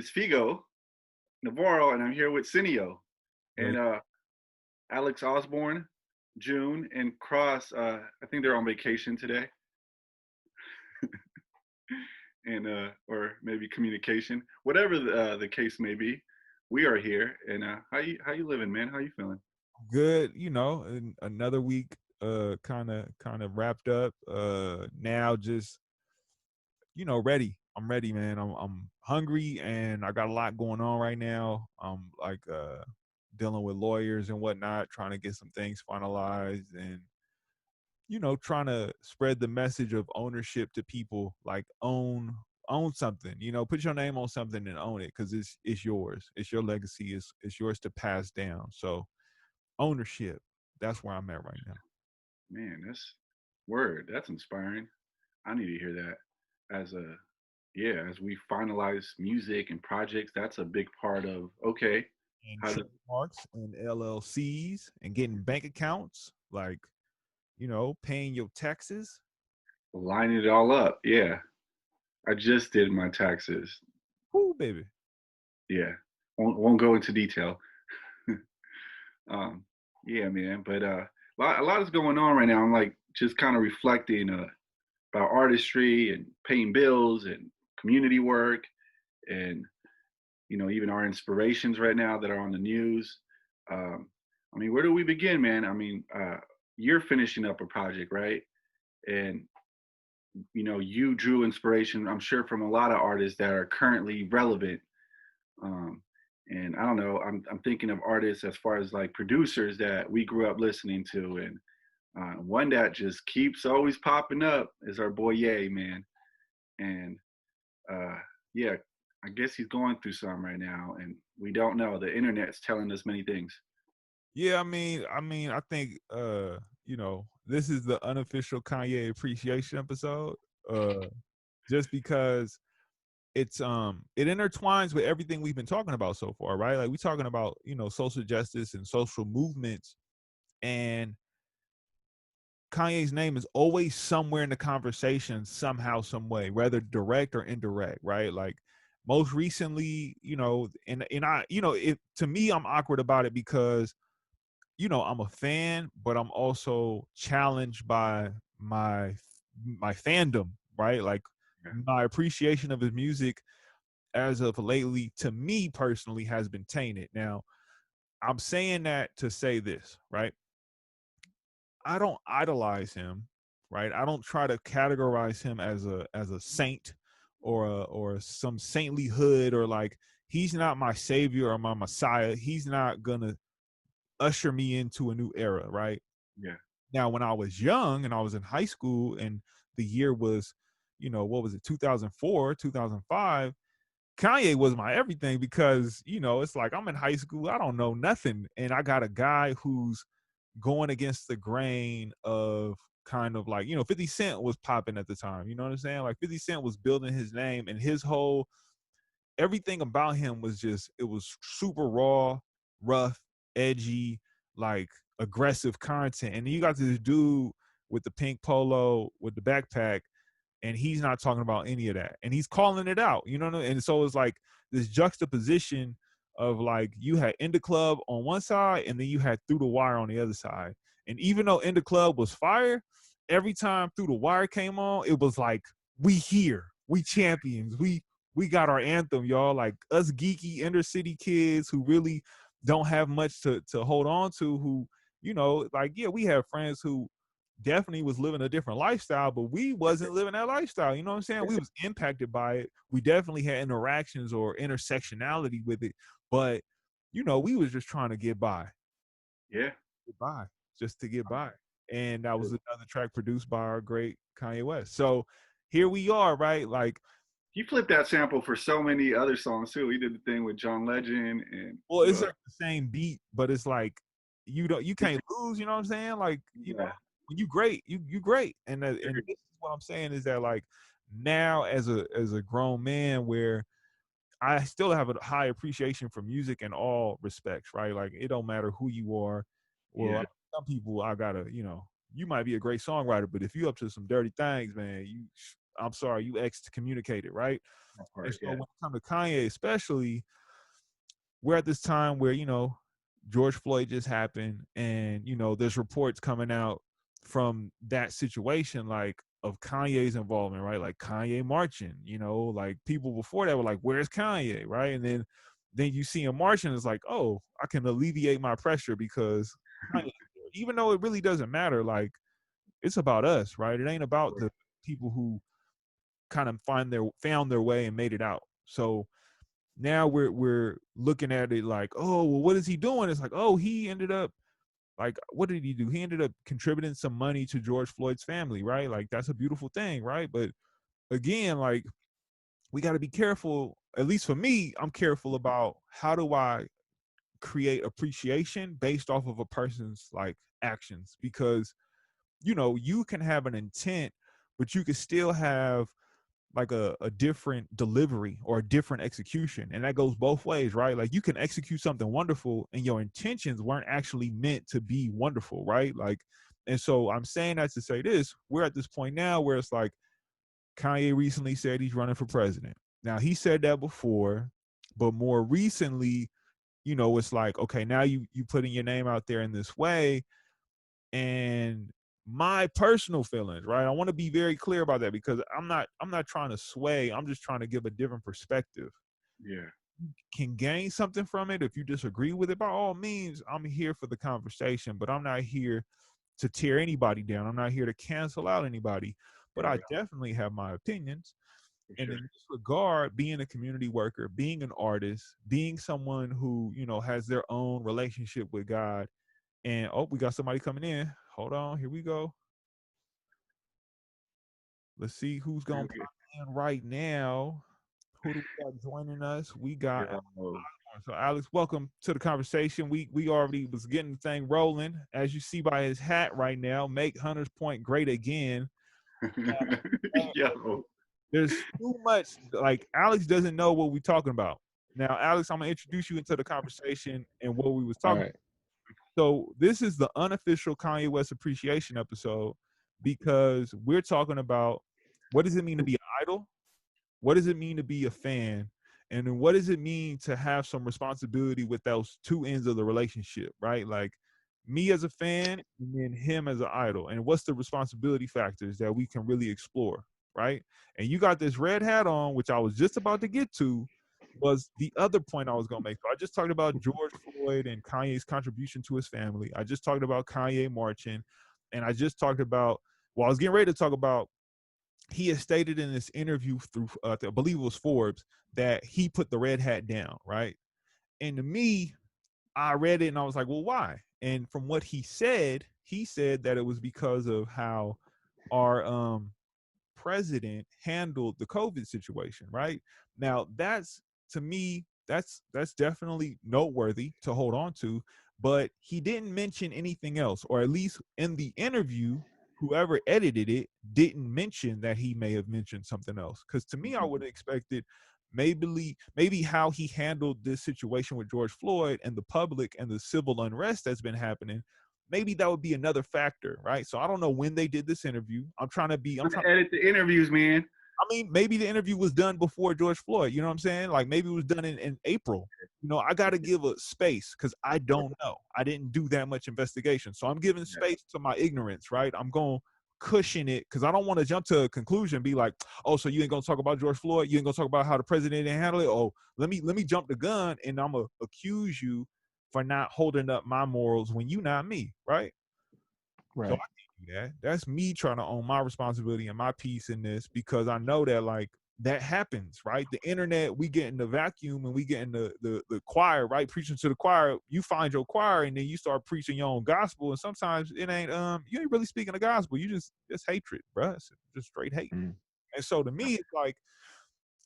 It's Figo Navarro, and I'm here with Cineo and Right. Alex Osborne, June, and Cross. I think they're on vacation today, and or maybe communication, whatever the case may be. We are here, and how you living, man? How you feeling? Good, and another week kind of wrapped up. Now just, ready. I'm ready, man. I'm hungry and I got a lot going on right now. I'm like dealing with lawyers and whatnot, trying to get some things finalized and trying to spread the message of ownership to people, like own something, put your name on something and own it because it's yours. It's your legacy, it's yours to pass down. So ownership. That's where I'm at right now. Man, that's word. That's inspiring. I need to hear that as a yeah, as we finalize music and projects. That's a big part of okay. And How to trademarks and LLCs and getting bank accounts, like, paying your taxes. line it all up. Yeah, I just did my taxes. Whoo, baby. Yeah, won't go into detail. um, yeah, man. But a lot is going on right now. I'm like just kind of reflecting about artistry and paying bills and community work and even our inspirations right now that are on the news. Um, I mean, where do we begin, man? I mean, you're finishing up a project, right? And you drew inspiration, I'm sure, from a lot of artists that are currently relevant. Um, and I don't know, I'm thinking of artists as far as like producers that we grew up listening to, and one that just keeps always popping up is our boy Ye, man. And uh, yeah, I guess he's going through some right now, and we don't know. The internet's telling us many things. Yeah, I think this is the unofficial Kanye appreciation episode. Uh just because it intertwines with everything we've been talking about so far, right? Like we're talking about, social justice and social movements, and Kanye's name is always somewhere in the conversation somehow, some way, whether direct or indirect, right? Like most recently, and I, it to me, I'm awkward about it because, I'm a fan, but I'm also challenged by my fandom, right? Like Yeah. my appreciation of his music as of lately, to me personally, has been tainted. Now, I'm saying that to say this, right? I don't idolize him, right? I don't try to categorize him as a saint or some saintly hood, or like he's not my savior or my messiah. He's not gonna usher me into a new era, right? Yeah. Now, when I was young and I was in high school and the year was, what was it, 2004, 2005, Kanye was my everything because, it's like I'm in high school, I don't know nothing. And I got a guy who's going against the grain of kind of like, 50 Cent was popping at the time. You know what I'm saying? Like 50 Cent was building his name, and his whole everything about him was just, it was super raw, rough, edgy, like aggressive content. And then you got this dude with the pink polo with the backpack, and he's not talking about any of that, and he's calling it out, and so it's like this juxtaposition of like you had In the Club on one side and then you had Through the Wire on the other side. And even though In the Club was fire, every time Through the Wire came on, it was like, we here, we champions, we got our anthem, y'all. Like us geeky inner city kids who really don't have much to hold on to, who, like, yeah, we have friends who definitely was living a different lifestyle, but we wasn't living that lifestyle. You know what I'm saying? We was impacted by it. We definitely had interactions or intersectionality with it, but we was just trying to Yeah. get by, just to get by. And that was another track produced by our great Kanye West. So here we are, right? Like, He flipped that sample for so many other songs too. He did the thing with John Legend and well, it's like the same beat, but it's like you can't lose. You know what I'm saying? Like, yeah, when you great, you great. And this is what I'm saying is that, like, now as a grown man, where I still have a high appreciation for music in all respects, right? Like it don't matter who you are. Well, yeah, some people I gotta, you might be a great songwriter, but if you up to some dirty things, man, I'm sorry, you excommunicated, right? That And part, so yeah. when it comes to Kanye, especially, we're at this time where, George Floyd just happened, and there's reports coming out from that situation, like, of Kanye's involvement, right? Like Kanye marching, like people before that were like, where's Kanye, right? And then you see him marching, it's like, oh, I can alleviate my pressure because Kanye, even though it really doesn't matter, like, it's about us, right? It ain't about the people who kind of found their way and made it out. So now we're looking at it like, oh, well, what is he doing? It's like, oh, he ended up, like, what did he do? He ended up contributing some money to George Floyd's family, right? Like, that's a beautiful thing, right? But again, like, we got to be careful. At least for me, I'm careful about how do I create appreciation based off of a person's, like, actions, because you can have an intent, but you can still have like a different delivery or a different execution, and that goes both ways, right? Like, you can execute something wonderful and your intentions weren't actually meant to be wonderful, right? Like, and so I'm saying that to say this: we're at this point now where it's like, Kanye recently said he's running for president. Now, he said that before, but more recently, it's like, okay, now you putting your name out there in this way. And my personal feelings, right? I want to be very clear about that, because I'm not trying to sway. I'm just trying to give a different perspective. Yeah. Can gain something from it. If you disagree with it, by all means, I'm here for the conversation, but I'm not here to tear anybody down. I'm not here to cancel out anybody, but I Right. definitely have my opinions. For And sure. in this regard, being a community worker, being an artist, being someone who, has their own relationship with God. And oh, we got somebody coming in. Hold on, here we go. Let's see who's gonna Okay. pop in right now. Who do we got joining us? We got Alex. Yo. So Alex, welcome to the conversation. We already was getting the thing rolling. As you see by his hat right now, make Hunter's Point great again. Yo. There's too much, like, Alex doesn't know what we're talking about. Now, Alex, I'm gonna introduce you into the conversation and what we was All talking about. right. So this is the unofficial Kanye West appreciation episode, because we're talking about what does it mean to be an idol? What does it mean to be a fan? And then what does it mean to have some responsibility with those two ends of the relationship, right? Like, me as a fan and then him as an idol. And what's the responsibility factors that we can really explore, right? And you got this red hat on, which I was just about to get to, was the other point I was going to make. So I just talked about George Floyd and Kanye's contribution to his family. I just talked about Kanye marching. And I just talked about, well, I was getting ready to talk about, he has stated in this interview through, I believe it was Forbes, that he put the red hat down, right? And to me, I read it and I was like, well, why? And from what he said that it was because of how our president handled the COVID situation, right? Now, that's, to me, that's definitely noteworthy to hold on to, but he didn't mention anything else, or at least in the interview, whoever edited it didn't mention that he may have mentioned something else. Because to me, I would have expected maybe how he handled this situation with George Floyd and the public and the civil unrest that's been happening. Maybe that would be another factor, right? So I don't know when they did this interview. I'm trying to Edit the interviews, man. I mean, maybe the interview was done before George Floyd. You know what I'm saying? Like, maybe it was done in April. I got to give a space, because I don't know. I didn't do that much investigation. So I'm giving space to my ignorance, right? I'm going to cushion it, because I don't want to jump to a conclusion and be like, oh, so you ain't going to talk about George Floyd? You ain't going to talk about how the president didn't handle it? Oh, let me jump the gun, and I'm going to accuse you for not holding up my morals when you not me, right? So I Right. can't do that. That's me trying to own my responsibility and my piece in this, because I know that, like, that happens, right? The internet, we get in the vacuum and we get in the choir, right? Preaching to the choir. You find your choir and then you start preaching your own gospel. And sometimes it ain't you ain't really speaking the gospel. You just hatred, bro. It's just straight hate. Mm. And so to me, it's like,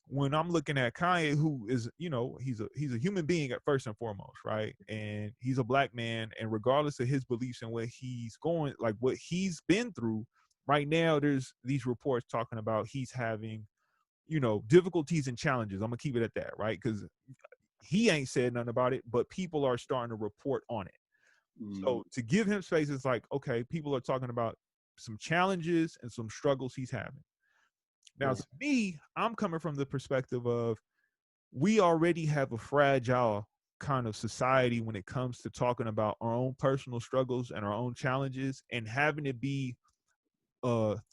when I'm looking at Kanye, who is, he's a human being at first and foremost, right? And he's a black man, and regardless of his beliefs and where he's going, like what he's been through, right now, there's these reports talking about he's having, difficulties and challenges. I'm gonna keep it at that, right? Because he ain't said nothing about it, but people are starting to report on it. So to give him space, it's like, okay, people are talking about some challenges and some struggles he's having. Now, to me, I'm coming from the perspective of we already have a fragile kind of society when it comes to talking about our own personal struggles and our own challenges and having it be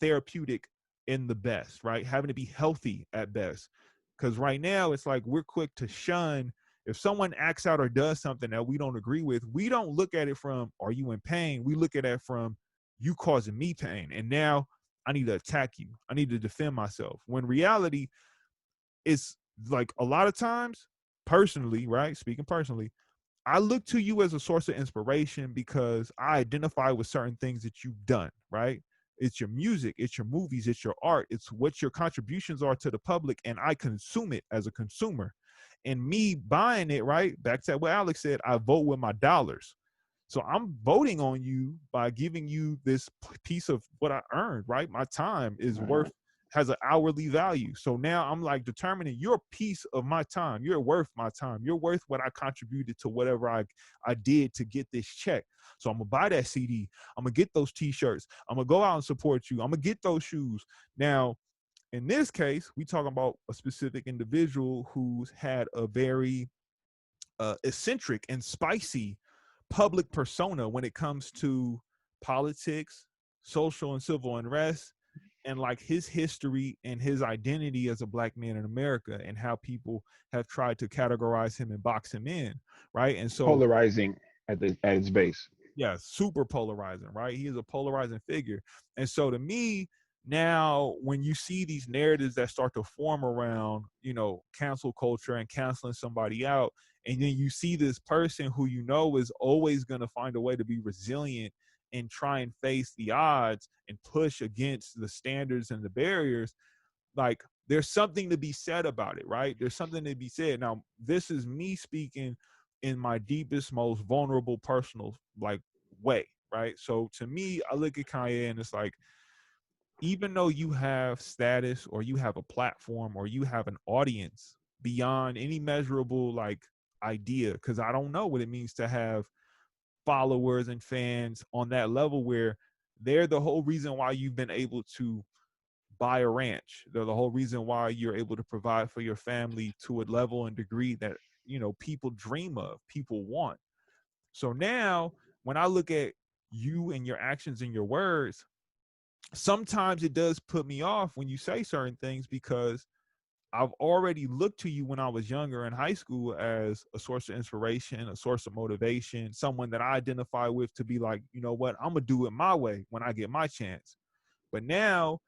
therapeutic in the best, right? Having to be healthy at best. Because right now it's like we're quick to shun if someone acts out or does something that we don't agree with. We don't look at it from are you in pain? We look at it from you causing me pain, and now I need to attack you. I need to defend myself. When reality is like a lot of times, personally, right? Speaking personally, I look to you as a source of inspiration because I identify with certain things that you've done, right? It's your music, it's your movies, it's your art, it's what your contributions are to the public, and I consume it as a consumer. And me buying it, right? Back to what Alex said, I vote with my dollars. So I'm voting on you by giving you this piece of what I earned, right? My time is worth has an hourly value. So now I'm like determining your piece of my time. You're worth my time. You're worth what I contributed to whatever I did to get this check. So I'm gonna buy that CD. I'm gonna get those t-shirts. I'm gonna go out and support you. I'm gonna get those shoes. Now, in this case, we talking about a specific individual who's had a very eccentric and spicy public persona when it comes to politics, social and civil unrest, and like his history and his identity as a black man in America and how people have tried to categorize him and box him in, right? And so Polarizing at its base. yeah, super polarizing, right? He is a polarizing figure. And so to me, now when you see these narratives that start to form around, cancel culture and canceling somebody out, and then you see this person who is always going to find a way to be resilient and try and face the odds and push against the standards and the barriers, like there's something to be said about it, right? There's something to be said. Now, this is me speaking in my deepest, most vulnerable, personal like way, right? So to me, I look at Kanye and it's like, even though you have status or you have a platform or you have an audience beyond any measurable like idea, because I don't know what it means to have followers and fans on that level where they're the whole reason why you've been able to buy a ranch. They're the whole reason why you're able to provide for your family to a level and degree that, people dream of, people want. So now when I look at you and your actions and your words, sometimes it does put me off when you say certain things because I've already looked to you when I was younger in high school as a source of inspiration, a source of motivation, someone that I identify with to be like, you know what, I'm going to do it my way when I get my chance. But now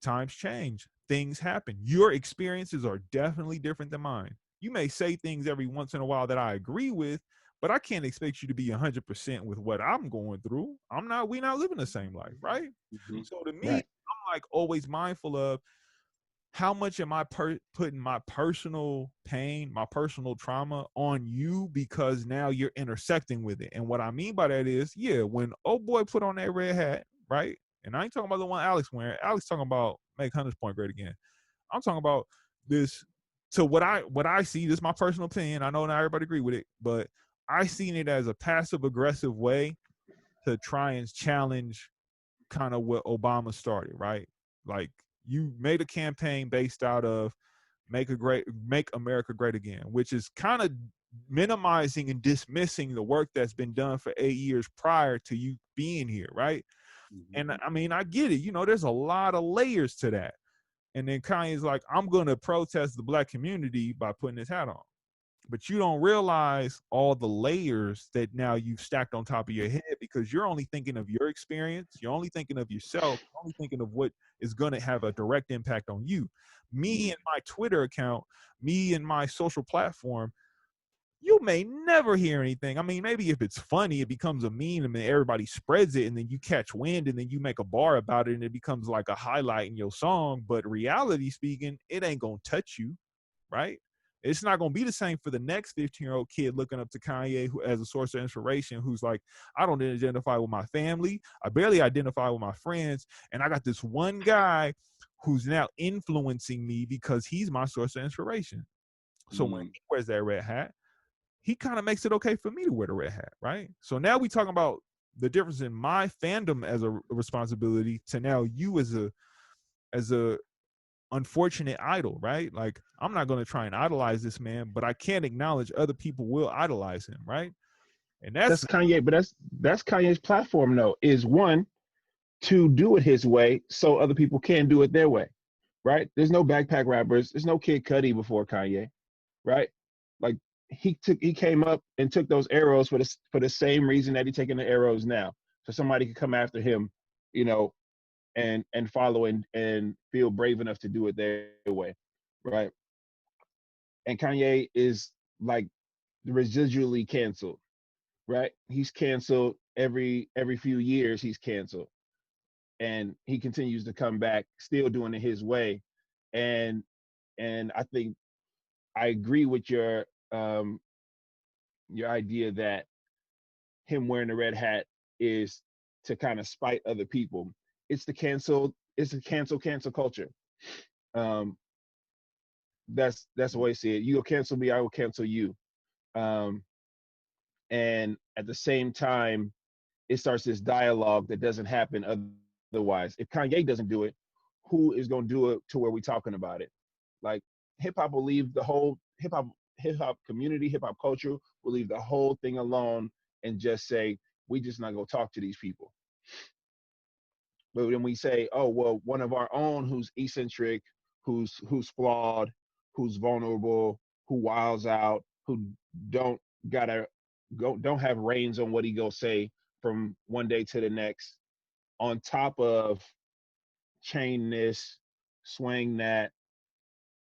times change, things happen. Your experiences are definitely different than mine. You may say things every once in a while that I agree with, but I can't expect you to be 100% with what I'm going through. We're not living the same life, right? Mm-hmm. So to me, Right. I'm like always mindful of how much am I putting my personal pain, my personal trauma on you because now you're intersecting with it. And what I mean by that is, yeah, when old boy put on that red hat, right? And I ain't talking about the one Alex wearing. Alex talking about make Hunter's Point great again. I'm talking about this. So what I see, this is my personal opinion. I know not everybody agree with it, but I seen it as a passive aggressive way to try and challenge kind of what Obama started, right? Like you made a campaign based out of make America great again, which is kind of minimizing and dismissing the work that's been done for 8 years prior to you being here, right? Mm-hmm. And I mean, I get it. There's a lot of layers to that. And then Kanye's like, I'm going to protest the black community by putting his hat on. But you don't realize all the layers that now you've stacked on top of your head because you're only thinking of your experience. You're only thinking of yourself. You're only thinking of what is going to have a direct impact on you. Me and my Twitter account, me and my social platform, you may never hear anything. I mean, maybe if it's funny, it becomes a meme and then everybody spreads it and then you catch wind and then you make a bar about it and it becomes like a highlight in your song. But reality speaking, it ain't going to touch you, right? It's not going to be the same for the next 15-year-old kid looking up to Kanye as a source of inspiration who's like, I don't identify with my family. I barely identify with my friends. And I got this one guy who's now influencing me because he's my source of inspiration. So when he wears that red hat, he kind of makes it okay for me to wear the red hat, right? So now we talking about the difference in my fandom as a responsibility to now you as a unfortunate idol, right? Like I'm not going to try and idolize this man, but I can't acknowledge other people will idolize him, right? And That's that's Kanye, but that's Kanye's platform though, is one to do it his way so other people can do it their way. Right? There's no backpack rappers, there's no Kid Cudi before Kanye, right? Like he came up and took those arrows for the same reason that he's taking the arrows now. So somebody could come after him, you know, and follow and feel brave enough to do it their way. Right. And Kanye is like residually canceled, right? He's canceled every few years, he's canceled. And he continues to come back, still doing it his way. And I think I agree with your idea that him wearing the red hat is to kind of spite other people. It's a cancel culture. Um, that's the way I see it. You'll cancel me, I will cancel you. Um, and at the same time, it starts this dialogue that doesn't happen otherwise. If Kanye doesn't do it, who is going to do it to where we talking about it? Like hip hop will leave the whole hip hop community, hip hop culture will leave the whole thing alone and just say we just not gonna talk to these people. But when we say, oh well, one of our own who's eccentric, who's flawed, who's vulnerable, who wilds out, who don't gotta don't have reins on what he go say from one day to the next, on top of chain this, swing that,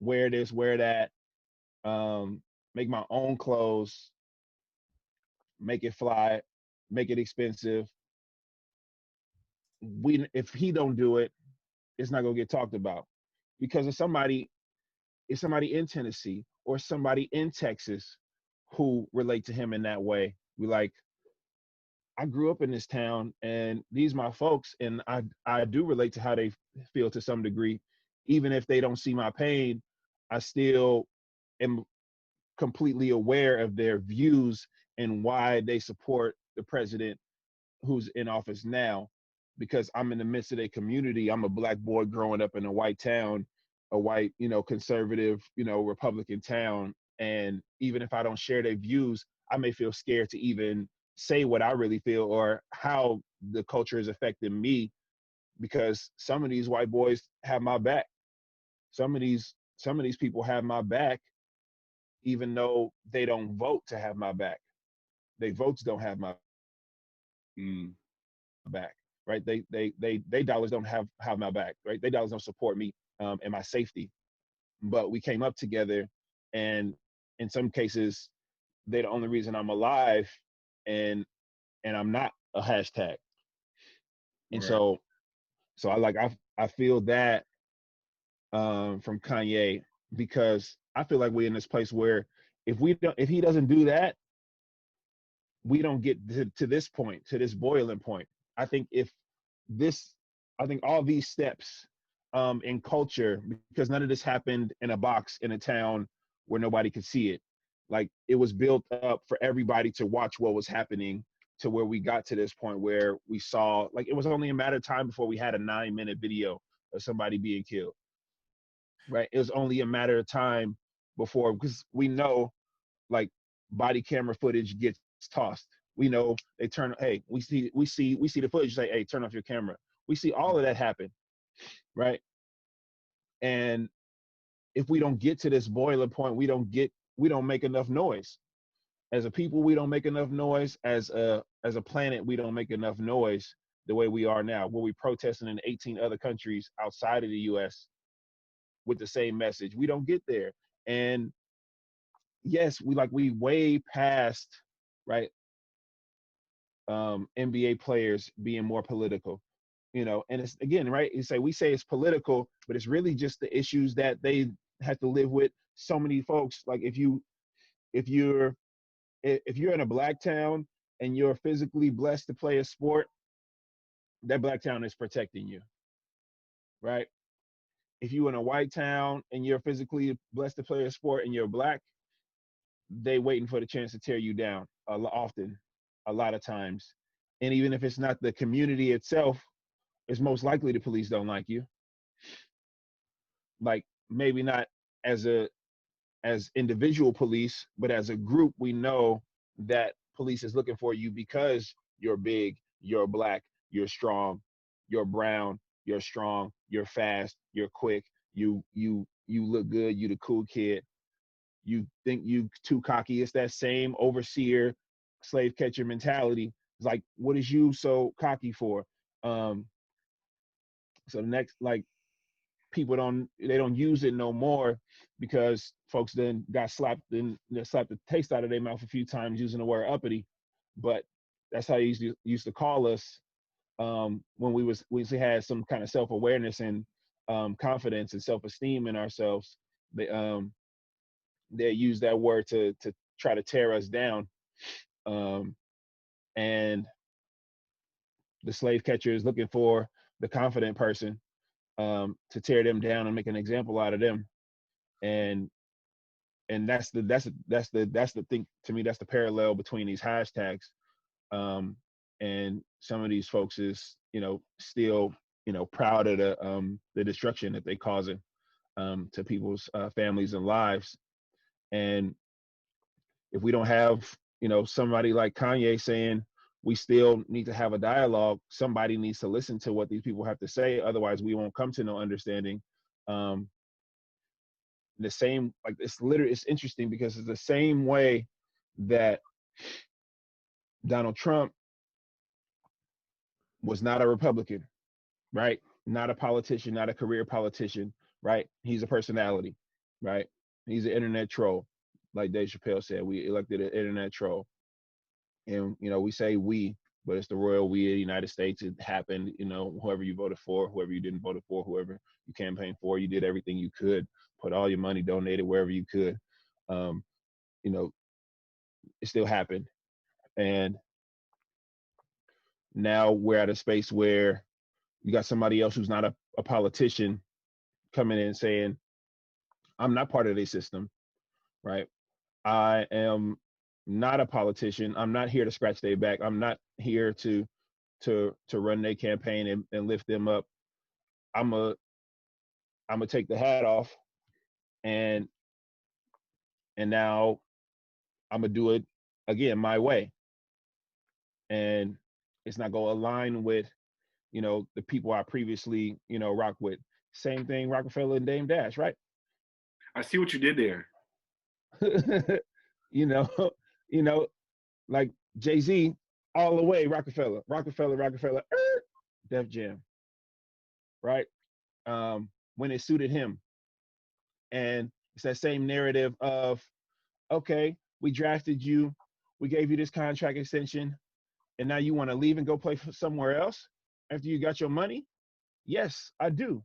wear this, wear that, make my own clothes, make it fly, make it expensive. We if he don't do it, it's not gonna get talked about because if somebody in Tennessee or somebody in Texas who relate to him in that way. We like, I grew up in this town and these my folks, and I do relate to how they feel to some degree. Even if they don't see my pain, I still am completely aware of their views and why they support the president who's in office now, because I'm in the midst of a community. I'm a black boy growing up in a white town, a white, conservative, Republican town. And even if I don't share their views, I may feel scared to even say what I really feel or how the culture is affecting me, because some of these white boys have my back. Some of these people have my back, even though they don't vote to have my back. They votes don't have my Mm. back, right? They dollars don't have my back, right? They dollars don't support me and my safety. But we came up together, and in some cases, they're the only reason I'm alive, and I'm not a hashtag. And Right. so I feel that from Kanye, because I feel like we're in this place where if he doesn't do that, we don't get to this point, to this boiling point. I think if this, I think all these steps in culture, because none of this happened in a box in a town where nobody could see it. Like it was built up for everybody to watch what was happening to where we got to this point where we saw, like it was only a matter of time before we had a 9-minute video of somebody being killed, right? It was only a matter of time before, because we know like body camera footage gets tossed. We know they turn. Hey, we see the footage. Say, hey, turn off your camera. We see all of that happen, right? And if we don't get to this boiling point, we don't make enough noise. As a people, we don't make enough noise. As a planet, we don't make enough noise the way we are now. Where we protesting in 18 other countries outside of the U.S. with the same message, we don't get there. And yes, we way past, right, NBA players being more political, and it's again, right, we say it's political, but it's really just the issues that they have to live with. So many folks, like if you're if you're in a black town and you're physically blessed to play a sport, that black town is protecting you, right? If you're in a white town and you're physically blessed to play a sport and you're black, they waiting for the chance to tear you down often, a lot of times. And even if it's not the community itself, it's most likely the police don't like you, like maybe not as individual police, but as a group, we know that police is looking for you because you're big, you're black, you're strong, you're brown, you're strong, you're fast, you're quick, you look good, you the cool kid. You think you too cocky. It's that same overseer, slave catcher mentality. It's like, what is you so cocky for? Um, so the next, like, people don't use it no more because folks then got slapped and slapped the taste out of their mouth a few times using the word uppity. But that's how they used to call us when we had some kind of self-awareness and confidence and self-esteem in ourselves. They use that word to try to tear us down. And the slave catcher is looking for the confident person to tear them down and make an example out of them. And that's the thing. To me, that's the parallel between these hashtags. And some of these folks is, still, proud of the destruction that they causing to people's families and lives. And if we don't have, somebody like Kanye saying we still need to have a dialogue, somebody needs to listen to what these people have to say. Otherwise, we won't come to no understanding. The same, like, it's interesting because it's the same way that Donald Trump was not a Republican, right? Not a politician, not a career politician, right? He's a personality, right? He's an internet troll. Like Dave Chappelle said, we elected an internet troll. And, we say we, but it's the royal we of the United States. It happened, whoever you voted for, whoever you didn't vote for, whoever you campaigned for, you did everything you could, put all your money, donated wherever you could. It still happened. And now we're at a space where you got somebody else who's not a politician coming in and saying, I'm not part of their system, right? I am not a politician. I'm not here to scratch their back. I'm not here to run their campaign and lift them up. I'm gonna take the hat off and now I'm gonna do it again my way. And it's not gonna align with, the people I previously, rock with. Same thing, Rockefeller and Dame Dash, right? I see what you did there. you know, you know, like Jay-Z, all the way, Rockefeller, Def Jam, right? When it suited him. And it's that same narrative of, okay, we drafted you, we gave you this contract extension, and now you want to leave and go play somewhere else after you got your money? Yes, I do.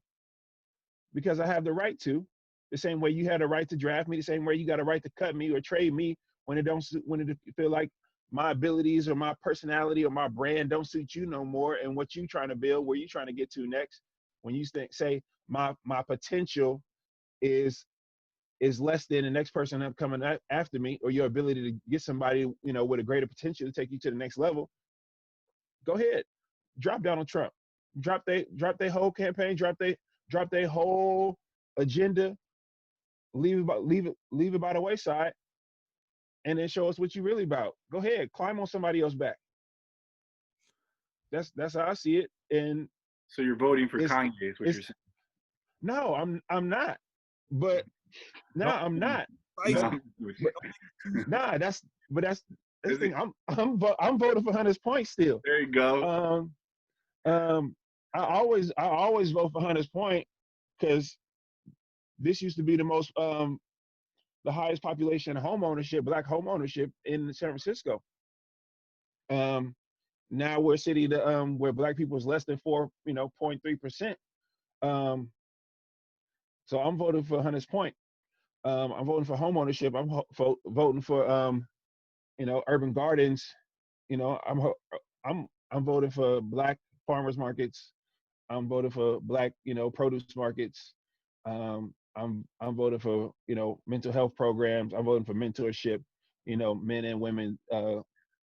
Because I have the right to. The same way you had a right to draft me, the same way you got a right to cut me or trade me when it feel like my abilities or my personality or my brand don't suit you no more, and what you trying to build, where you trying to get to next. When you say my potential is less than the next person up coming after me, or your ability to get somebody, with a greater potential to take you to the next level, go ahead, drop Donald Trump, drop their whole campaign, drop their whole agenda, leave it by the wayside, and then show us what you really about. Go ahead, climb on somebody else's back. That's how I see it. And so you're voting for Kanye, is what you're saying? No, I'm not. But I'm not. That's the thing. I'm voting for Hunter's point still. There you go. I always vote for Hunter's point because this used to be the highest population of home ownership, black home ownership in San Francisco. Now we're a city that where black people is less than 0.3%. So I'm voting for Hunter's point. I'm voting for home ownership. I'm voting for urban gardens. I'm voting for black farmers markets. I'm voting for black produce markets. I'm voting for mental health programs. I'm voting for mentorship. Men and women,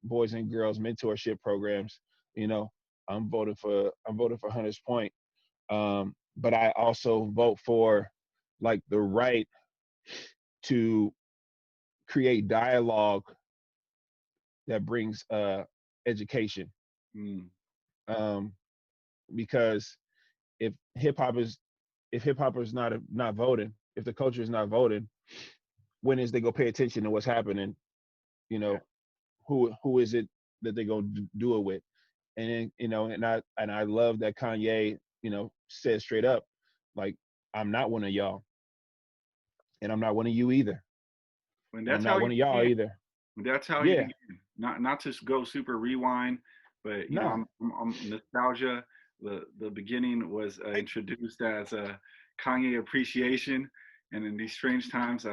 boys and girls mentorship programs. I'm voting for Hunter's point. But I also vote for like the right to create dialogue that brings education. Mm. Um, because if hip hop is not voting, if the culture is not voting, when is they go pay attention to what's happening? You Yeah. know, who is it that they gonna do it with? And then, and I love that Kanye, said straight up, like, I'm not one of y'all, and I'm not one of you either, And and I'm that's how not he one of y'all began. either. That's how he Yeah, began. Not to go super rewind, but nah, I'm nostalgia. The beginning was introduced as a Kanye appreciation, and in these strange times,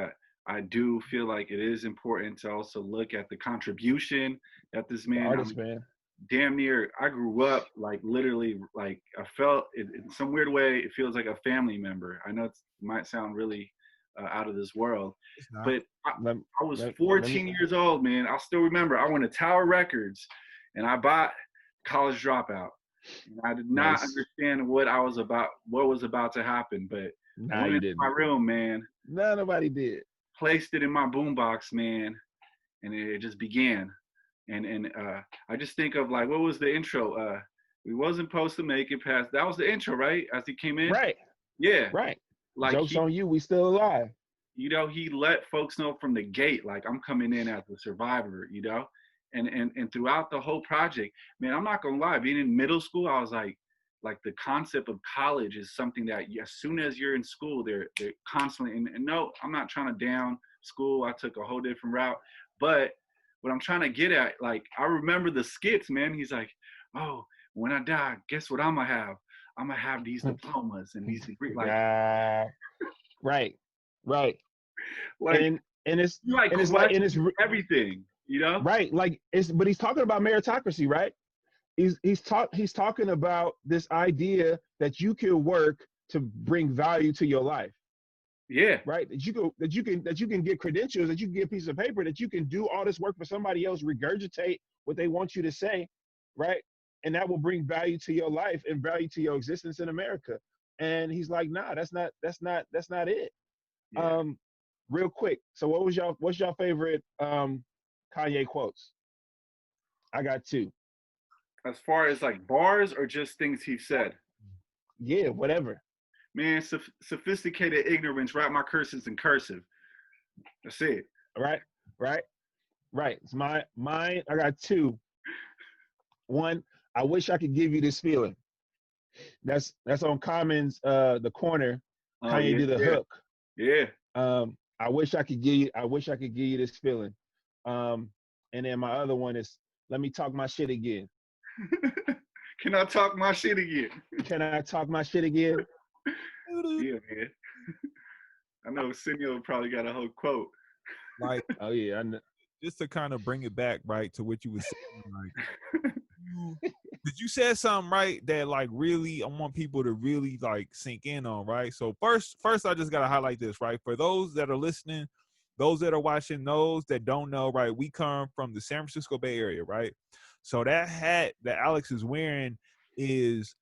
I do feel like it is important to also look at the contribution that this the man. I artist, mean, man. damn near. I grew up like literally like I felt it, in some weird way. It feels like a family member. I know it might sound really out of this world, It's not. but Let, I was let me 14 years old, man. I still remember. I went to Tower Records, and I bought College Dropout. And I did not nice. understand what was about to happen. But I Nah, went you into my didn't. room, man, Nah, nobody did. placed it in my boombox, man, and it just began. And I just think of like, what was the intro? We wasn't supposed to make it past. That was the intro, right? As he came in, Right, yeah. right. Like Joke's on you. We still alive. he let folks know from the gate, like I'm coming in as a survivor, and throughout the whole project, man, I'm not gonna lie, being in middle school, I was like the concept of college is something that as soon as you're in school, they're constantly, and no, I'm not trying to down school. I took a whole different route, but what I'm trying to get at, like, I remember the skits, man. He's like, oh, when I die, guess what I'm gonna have? I'm gonna have these diplomas and these degrees, Ah, right, right. like And it's you like and it's like and question it's everything, right, like it's but he's talking about meritocracy, right? He's talking about this idea that you can work to bring value to your life, Yeah, right? That you can get credentials, that you can get a piece of paper, that you can do all this work for somebody else, regurgitate what they want you to say, right? And that will bring value to your life and value to your existence in America. And he's like, nah, that's not it. yeah. Um, real quick. So what's your favorite Kanye quotes? I got two. As far as like bars or just things he said, Yeah, whatever. man, sophisticated ignorance. Write my curses in cursive. That's it. Right, right, right. It's mine. I got two. One, I wish I could give you this feeling. That's on Common's the corner. Oh Kanye yeah, did a yeah, hook. yeah. I wish I could give you this feeling. Um, and then my other one is let me talk my shit again. Can I talk my shit again? Can I talk my shit again? Yeah, man. I know Senor probably got a whole quote. Like, Oh yeah, I know. just to kind of bring it back, right, to what you was saying, like, you said something, right, that like really I want people to really like sink in on, right? So first I just gotta highlight this, right? For those that are listening, those that are watching, those that don't know, right? We come from the San Francisco Bay Area, right? So that hat that Alex is wearing is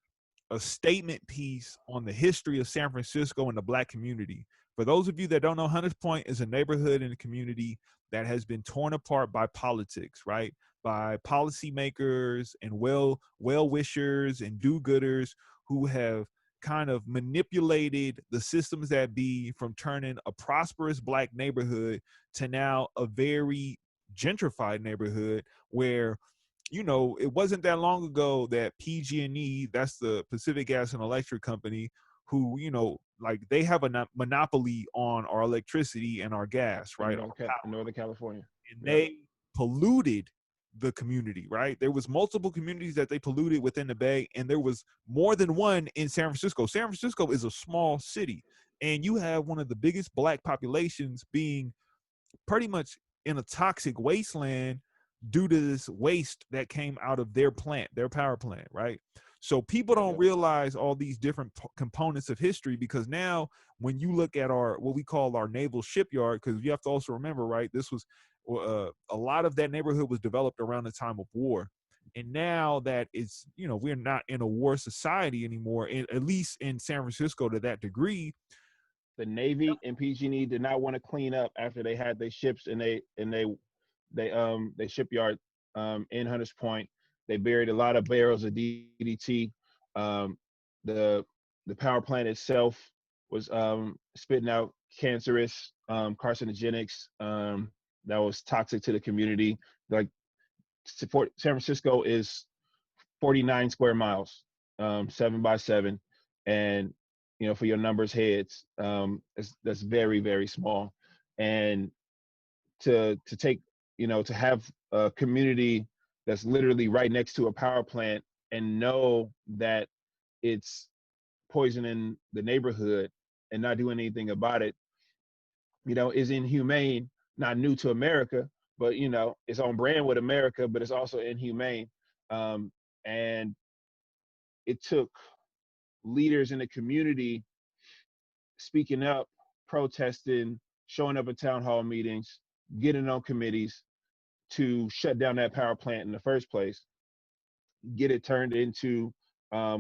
a statement piece on the history of San Francisco and the Black community. For those of you that don't know, Hunters Point is a neighborhood in the community that has been torn apart by politics, right? By policymakers and well-wishers and do-gooders who have kind of manipulated the systems that be from turning a prosperous Black neighborhood to now a very gentrified neighborhood where it wasn't that long ago that PG&E, that's the Pacific Gas and Electric Company, who, like they have a monopoly on our electricity and our gas, In right? Our power. Northern California. And Yep. they polluted the community, right? There was multiple communities that they polluted within the Bay, and there was more than one in San Francisco. San Francisco is a small city, and you have one of the biggest Black populations being pretty much in a toxic wasteland due to this waste that came out of their plant, their power plant, right? So people don't realize all these different components of history, because now when you look at what we call our naval shipyard, because you have to also remember, right, this was a lot of that neighborhood was developed around the time of war. And now that it's, we're not in a war society anymore, at least in San Francisco to that degree, The Navy and PG&E did not want to clean up after they had their ships and they shipyard in Hunters Point. They buried a lot of barrels of DDT. Um, the the power plant itself was spitting out cancerous carcinogenics that was toxic to the community. Like San Francisco is 49 square miles, 7 by 7, and for your numbers heads, that's very very small, and to take to have a community that's literally right next to a power plant and know that it's poisoning the neighborhood and not doing anything about it, is inhumane. Not new to America, but it's on brand with America, but it's also inhumane. And it took leaders in the community speaking up, protesting, showing up at town hall meetings, getting on committees to shut down that power plant in the first place, get it turned into a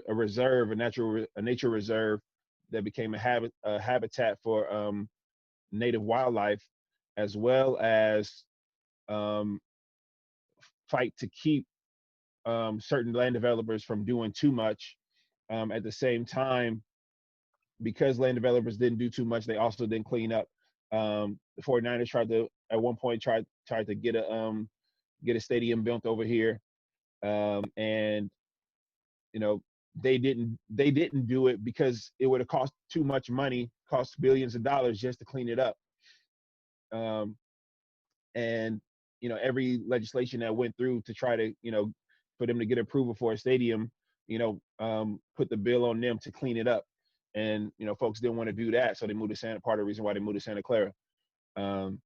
reserve, a nature reserve that became a habitat for native wildlife, as well as fight to keep certain land developers from doing too much. At the same time, because land developers didn't do too much, they also didn't clean up. The 49ers tried to, at one point, tried to get a stadium built over here, and they didn't do it because it would have cost too much money, cost billions of dollars just to clean it up. And every legislation that went through to try to for them to get approval for a stadium, put the bill on them to clean it up, and folks didn't want to do that, so they moved to part of the reason why they moved to Santa Clara. And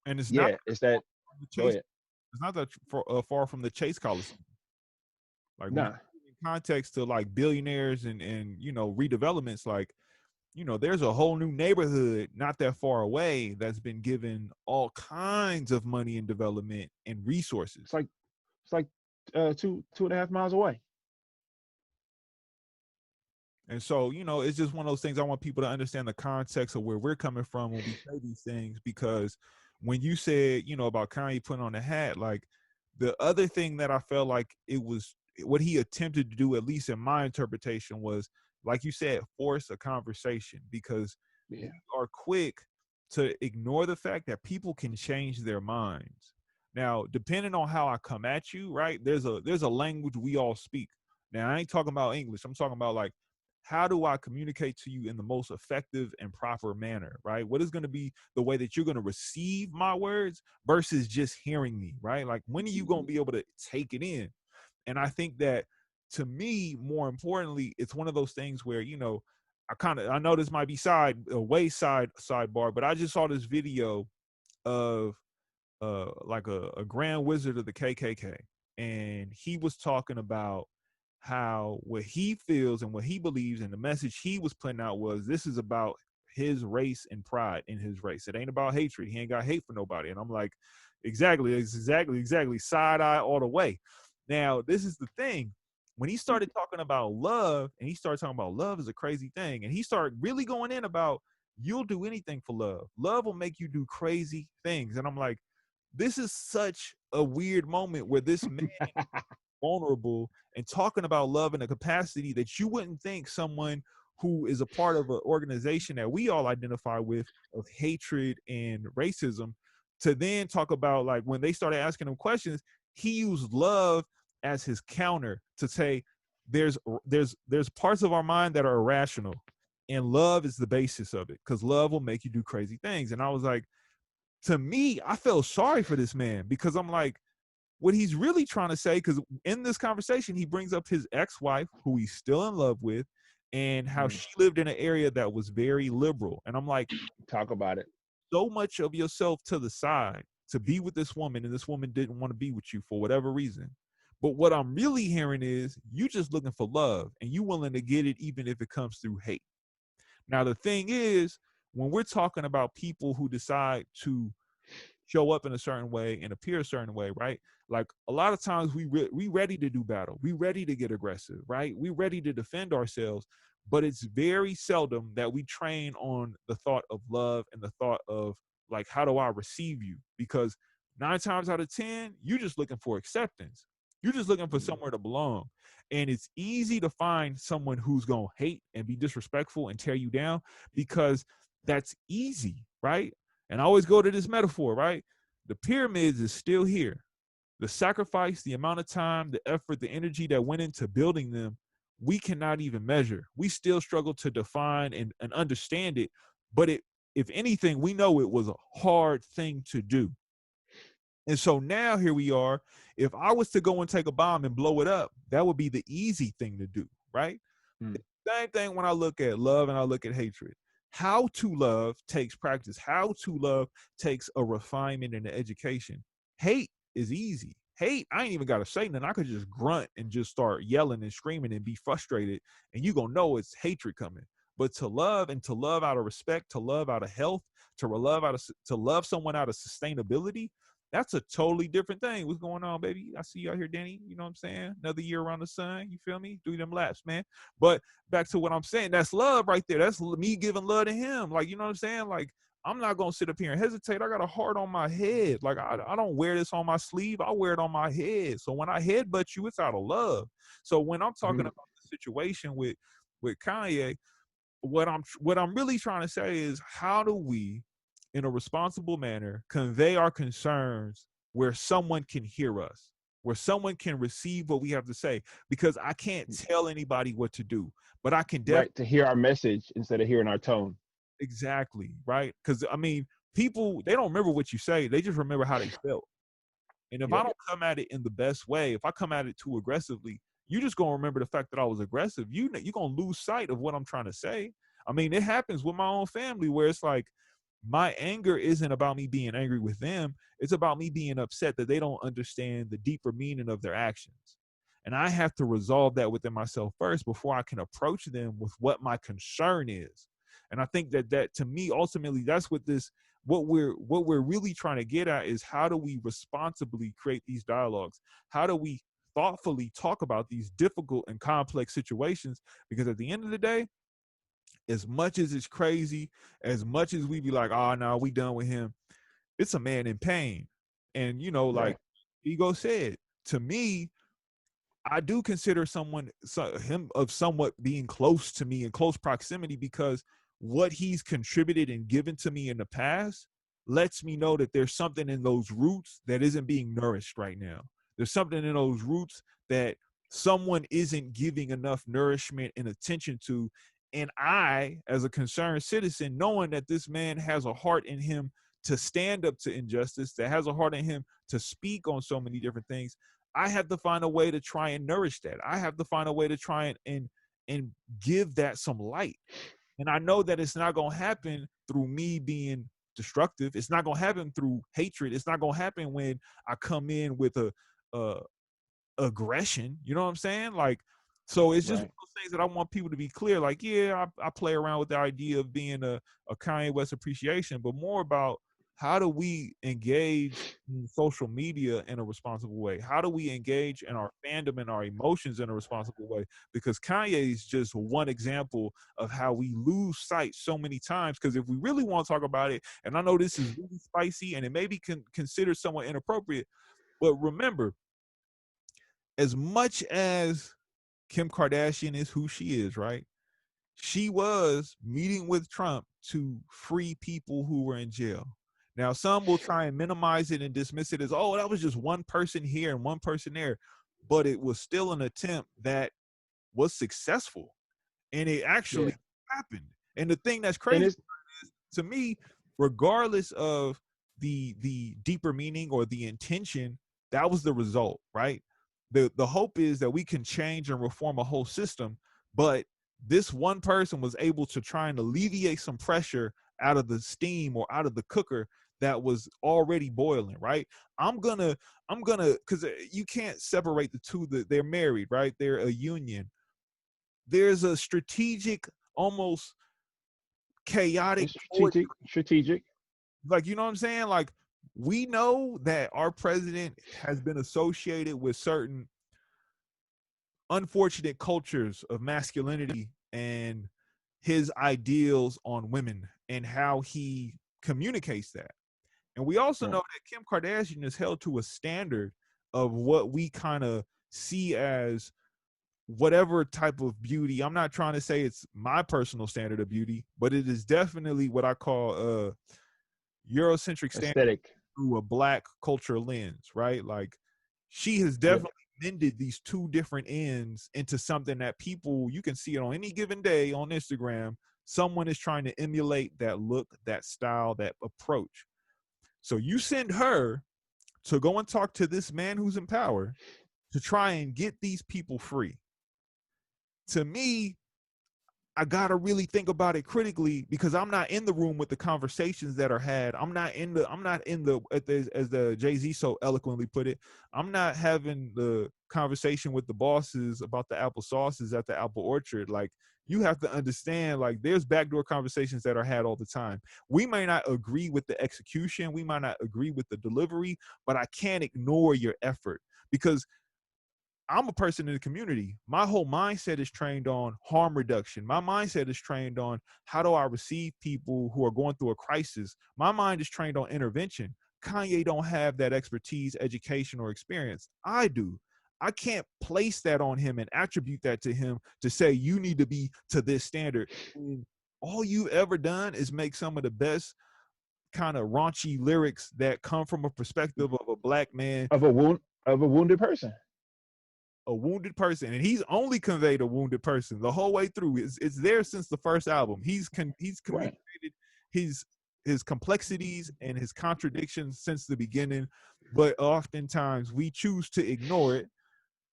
it's yeah, not it's that. Go ahead. It's not that far from the Chase Coliseum. Like, nah. in context to like billionaires and redevelopments, like there's a whole new neighborhood not that far away that's been given all kinds of money and development and resources. It's like 2.5 miles away. And so, it's just one of those things. I want people to understand the context of where we're coming from when we say these things, because when you said, about Kanye putting on the hat, like the other thing that I felt like it was what he attempted to do, at least in my interpretation, was, like you said, force a conversation, because we are quick to ignore the fact that people can change their minds. Now, depending on how I come at you, right, there's a language we all speak. Now, I ain't talking about English. I'm talking about, like, how do I communicate to you in the most effective and proper manner, right? What is going to be the way that you're going to receive my words versus just hearing me, right? Like, when are you going to be able to take it in? And I think that, to me, more importantly, it's one of those things where, I know this might be sidebar, but I just saw this video of like a grand wizard of the KKK, and he was talking about how what he feels and what he believes, and the message he was putting out was, this is about his race and pride in his race. It ain't about hatred. He ain't got hate for nobody. And I'm like, exactly, side eye all the way. Now, this is the thing. When he started talking about love, and he started talking about love is a crazy thing, and he started really going in about, you'll do anything for love. Love will make you do crazy things. And I'm like, this is such a weird moment where this man vulnerable and talking about love in a capacity that you wouldn't think someone who is a part of an organization that we all identify with, of hatred and racism, to then talk about, like, when they started asking him questions, he used love as his counter to say, there's parts of our mind that are irrational, and love is the basis of it, because love will make you do crazy things. And I was like, to me, I felt sorry for this man, because I'm like, what he's really trying to say, because in this conversation, he brings up his ex-wife, who he's still in love with, and how she lived in an area that was very liberal. And I'm like, talk about it. So much of yourself to the side to be with this woman, and this woman didn't want to be with you for whatever reason. But what I'm really hearing is, you just looking for love, and you willing to get it even if it comes through hate. Now, the thing is, when we're talking about people who decide to show up in a certain way and appear a certain way, right? Like, a lot of times we ready to do battle. We ready to get aggressive, right? We ready to defend ourselves. but it's very seldom that we train on the thought of love and the thought of like, how do I receive you? Because 9 times out of 10, you're just looking for acceptance. You're just looking for somewhere to belong. And it's easy to find someone who's going to hate and be disrespectful and tear you down because that's easy, right? And I always go to this metaphor, right? The pyramids is still here. The sacrifice, the amount of time, the effort, the energy that went into building them, we cannot even measure. We still struggle to define and understand it. But if anything, we know it was a hard thing to do. And so now here we are. If I was to go and take a bomb and blow it up, that would be the easy thing to do, right? Same thing when I look at love and I look at hatred. How to love takes practice. How to love takes a refinement and an education. Hate is easy. Hate, I ain't even got to say nothing. I could just grunt and just start yelling and screaming and be frustrated, and you going to know it's hatred coming. But to love, and to love out of respect, to love out of health, to love someone out of sustainability, that's a totally different thing. What's going on, baby? I see you out here, Danny. You know what I'm saying? Another year around the sun. You feel me? Do them laps, man. But back to what I'm saying, that's love right there. That's me giving love to him. Like, you know what I'm saying? Like, I'm not going to sit up here and hesitate. I got a heart on my head. Like, I don't wear this on my sleeve. I wear it on my head. So when I headbutt you, it's out of love. So when I'm talking about the situation with Kanye, what I'm really trying to say is, how do we, in a responsible manner, convey our concerns where someone can hear us, where someone can receive what we have to say? Because I can't tell anybody what to do, but I can definitely to hear our message instead of hearing our tone. Exactly, right? Because I mean, people, they don't remember what you say, they just remember how they felt. And if I don't come at it in the best way, if I come at it too aggressively, you just gonna remember the fact that I was aggressive. You're gonna lose sight of what I'm trying to say. I mean, it happens with my own family where it's like, my anger isn't about me being angry with them. It's about me being upset that they don't understand the deeper meaning of their actions. And I have to resolve that within myself first before I can approach them with what my concern is. And I think that to me, ultimately, that's what we're really trying to get at is, how do we responsibly create these dialogues? How do we thoughtfully talk about these difficult and complex situations? Because at the end of the day, as much as it's crazy, as much as we be like, oh no, we done with him, it's a man in pain. And like Ego said, to me, I do consider him of somewhat being close to me in close proximity, because what he's contributed and given to me in the past lets me know that there's something in those roots that isn't being nourished right now. There's something in those roots that someone isn't giving enough nourishment and attention to. And I, as a concerned citizen, knowing that this man has a heart in him to stand up to injustice, that has a heart in him to speak on so many different things, I have to find a way to try and nourish that. I have to find a way to try and give that some light. And I know that it's not going to happen through me being destructive. It's not going to happen through hatred. It's not going to happen when I come in with a aggression. You know what I'm saying? Like, so it's just one of those things that I want people to be clear. Like, yeah, I play around with the idea of being a Kanye West appreciation, but more about, how do we engage in social media in a responsible way? How do we engage in our fandom and our emotions in a responsible way? Because Kanye is just one example of how we lose sight so many times. Because if we really want to talk about it, and I know this is really spicy and it may be considered somewhat inappropriate, but remember, as much as Kim Kardashian is who she is, right? She was meeting with Trump to free people who were in jail. Now, some will try and minimize it and dismiss it as, oh, that was just one person here and one person there. But it was still an attempt that was successful. And it actually happened. And the thing that's crazy is, to me, regardless of the deeper meaning or the intention, that was the result, right? The hope is that we can change and reform a whole system, but this one person was able to try and alleviate some pressure out of the steam or out of the cooker that was already boiling, right? I'm gonna, because you can't separate the two. That they're married, right? They're a union. There's a strategic, almost chaotic, strategic. Like, you know what I'm saying? Like, we know that our president has been associated with certain unfortunate cultures of masculinity and his ideals on women and how he communicates that. And we also know that Kim Kardashian is held to a standard of what we kind of see as whatever type of beauty. I'm not trying to say it's my personal standard of beauty, but it is definitely what I call a Eurocentric standard Aesthetic. through a Black culture lens, right? Like, she has definitely mended these two different ends into something that people, you can see it on any given day on Instagram. Someone is trying to emulate that look, that style, that approach. So you send her to go and talk to this man who's in power to try and get these people free. To me, I gotta really think about it critically, because I'm not in the room with the conversations that are had. I'm not in the as the Jay-Z so eloquently put it, I'm not having the conversation with the bosses about the apple sauces at the apple orchard. Like, you have to understand, like, there's backdoor conversations that are had all the time. We may not agree with the execution, we might not agree with the delivery, but I can't ignore your effort, because I'm a person in the community. My whole mindset is trained on harm reduction. My mindset is trained on how do I receive people who are going through a crisis. My mind is trained on intervention. Kanye don't have that expertise, education, or experience. I do. I can't place that on him and attribute that to him to say you need to be to this standard. And all you've ever done is make some of the best kind of raunchy lyrics that come from a perspective of a Black man, Of a wounded person. a wounded person, and he's only conveyed a wounded person the whole way through. It's there since the first album. He's communicated his complexities and his contradictions since the beginning, but oftentimes we choose to ignore it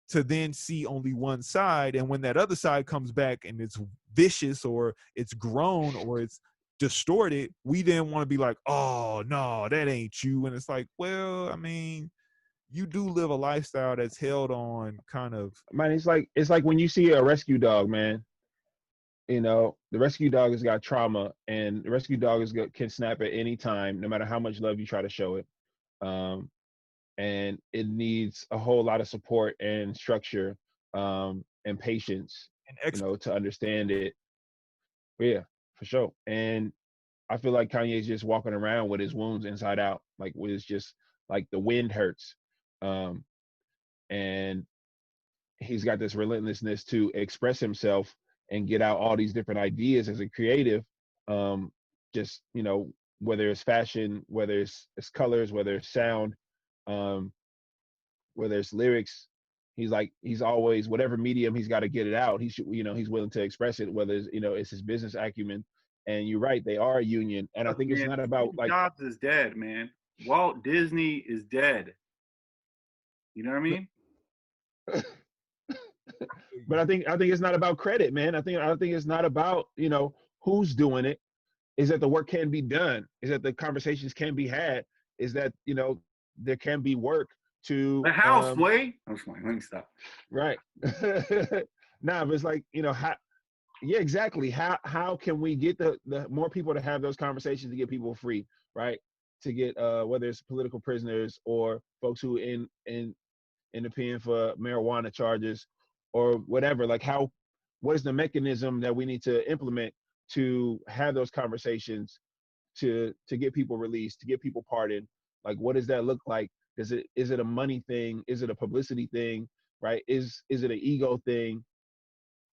to then see only one side. And when that other side comes back and it's vicious or it's grown or it's distorted, we then want to be like, oh no, that ain't you. And it's like, well, I mean, you do live a lifestyle that's held on kind of. Man, it's like when you see a rescue dog, man. You know, the rescue dog has got trauma, and the rescue dog can snap at any time, no matter how much love you try to show it. Um, and it needs a whole lot of support and structure, and patience, And you know, to understand it. But yeah, for sure. And I feel like Kanye's just walking around with his wounds inside out, like with it's just like the wind hurts. Um, and he's got this relentlessness to express himself and get out all these different ideas as a creative. Um, just, you know, whether it's fashion, whether it's colors, whether it's sound, um, whether it's lyrics. He's always, whatever medium he's got to get it out. He should, you know, he's willing to express it, whether it's, you know, it's his business acumen. And you're right, they are a union. And I Look, think it's man, not about Steve like, Jobs is dead, man. Walt Disney is dead. You know what I mean? but I think it's not about credit, man. I think it's not about, you know, who's doing it. Is that the work can be done? Is that the conversations can be had? Is that, you know, there can be work The to house, way. I'm just like, let me stop. right. Nah, but it's like, you know, how, yeah, exactly. How can we get the more people to have those conversations to get people free, right? To get whether it's political prisoners or folks who in the pen for marijuana charges or whatever. Like, how, what is the mechanism that we need to implement to have those conversations to get people released, to get people pardoned? Like, what does that look like? Is it a money thing? Is it a publicity thing? Right? Is it an ego thing?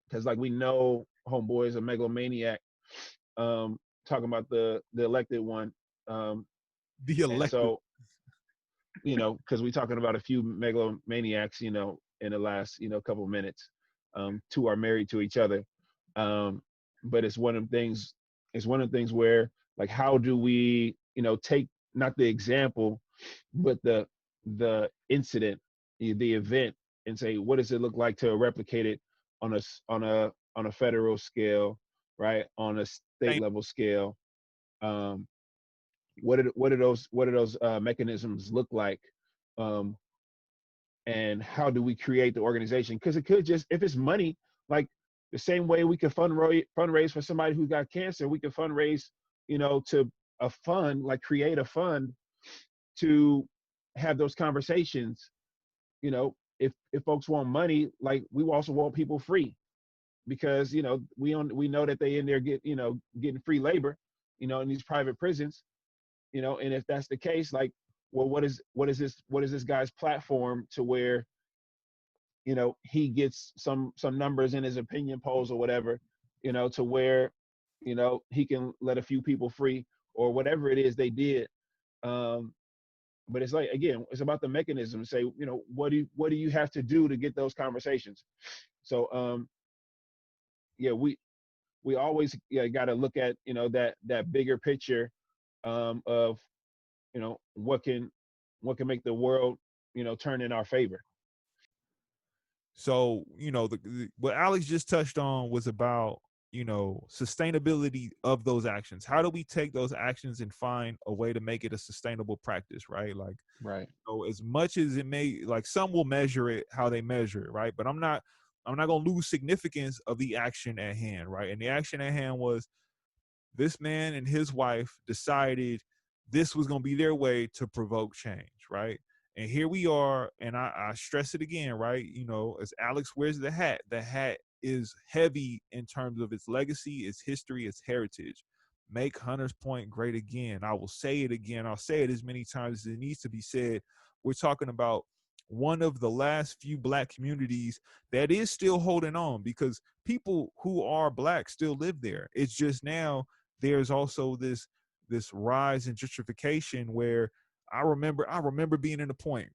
Because like we know homeboy is a megalomaniac, talking about the elected one. The And elected. so, you know, because we're talking about a few megalomaniacs, you know, in the last, you know, couple of minutes. Two are married to each other. But it's one of the things, where, like, how do we, you know, take not the example, but the incident, the event, and say, what does it look like to replicate it on a federal scale, right? On a state level scale. Um, what do those mechanisms look like? Um, and how do we create the organization? Because it could just, if it's money, like the same way we could fundraise for somebody who got cancer, we could fundraise, you know, to a fund, like create a fund to have those conversations. You know, if folks want money, like we also want people free, because we know that they in there getting free labor, in these private prisons, and if that's the case, like, well, what is this guy's platform to where he gets some numbers in his opinion polls or whatever, to where he can let a few people free or whatever it is they did. But it's like, again, it's about the mechanism. Say, what do you have to do to get those conversations? So yeah, we always got to look at that bigger picture, of what can make the world turn in our favor. So, what Alex just touched on was about, sustainability of those actions. How do we take those actions and find a way to make it a sustainable practice, right? Like, right. As much as it may, like, some will measure it how they measure it, right? But I'm not gonna lose significance of the action at hand, right? And the action at hand was this man and his wife decided this was going to be their way to provoke change, right? And here we are, and I stress it again, right? As Alex wears the hat is heavy in terms of its legacy, its history, its heritage. Make Hunters Point great again. I will say it again. I'll say it as many times as it needs to be said. We're talking about one of the last few Black communities that is still holding on, because people who are Black still live there. It's just now there's also this rise in gentrification where I remember being in the point,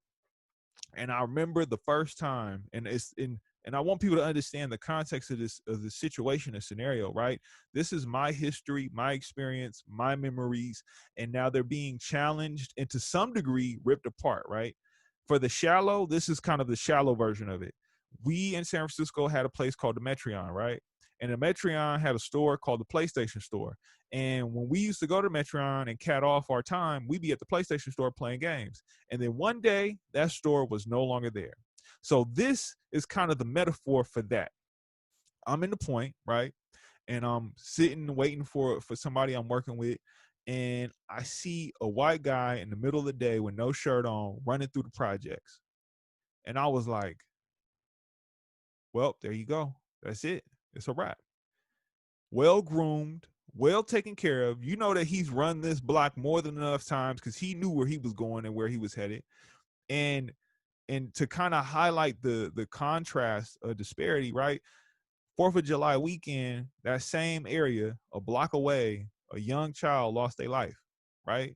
and I remember the first time, and I want people to understand the context of the situation and scenario, right? This is my history, my experience, my memories, and now they're being challenged and to some degree ripped apart, right? For the shallow, this is kind of the shallow version of it. We in San Francisco had a place called the Metreon, right? And the Metreon had a store called the PlayStation Store. And when we used to go to Metreon and cat off our time, we'd be at the PlayStation Store playing games. And then one day, that store was no longer there. So this is kind of the metaphor for that. I'm in the point, right? And I'm sitting waiting for somebody I'm working with. And I see a white guy in the middle of the day with no shirt on running through the projects. And I was like, well, there you go. That's it. It's a wrap. Well groomed, well taken care of. You know that he's run this block more than enough times because he knew where he was going and where he was headed. And to kind of highlight the contrast of disparity, right? 4th of July weekend, that same area, a block away, a young child lost their life, right?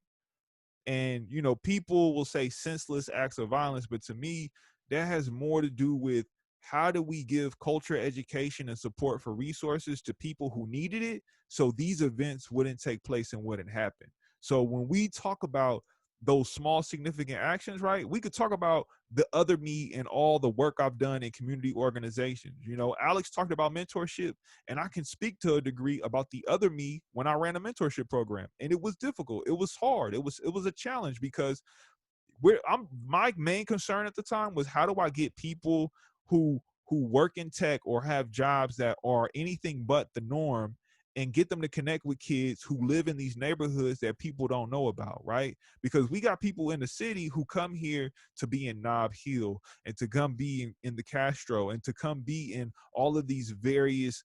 And, people will say senseless acts of violence, but to me, that has more to do with how do we give culture, education, and support for resources to people who needed it so these events wouldn't take place and wouldn't happen. So when we talk about those small significant actions, right, we could talk about the other me and all the work I've done in community organizations. Alex talked about mentorship, and I can speak to a degree about the other me when I ran a mentorship program, and it was difficult. It was hard. It was a challenge because my main concern at the time was, how do I get people who work in tech or have jobs that are anything but the norm and get them to connect with kids who live in these neighborhoods that people don't know about, right? Because we got people in the city who come here to be in Nob Hill and to come be in the Castro and to come be in all of these various,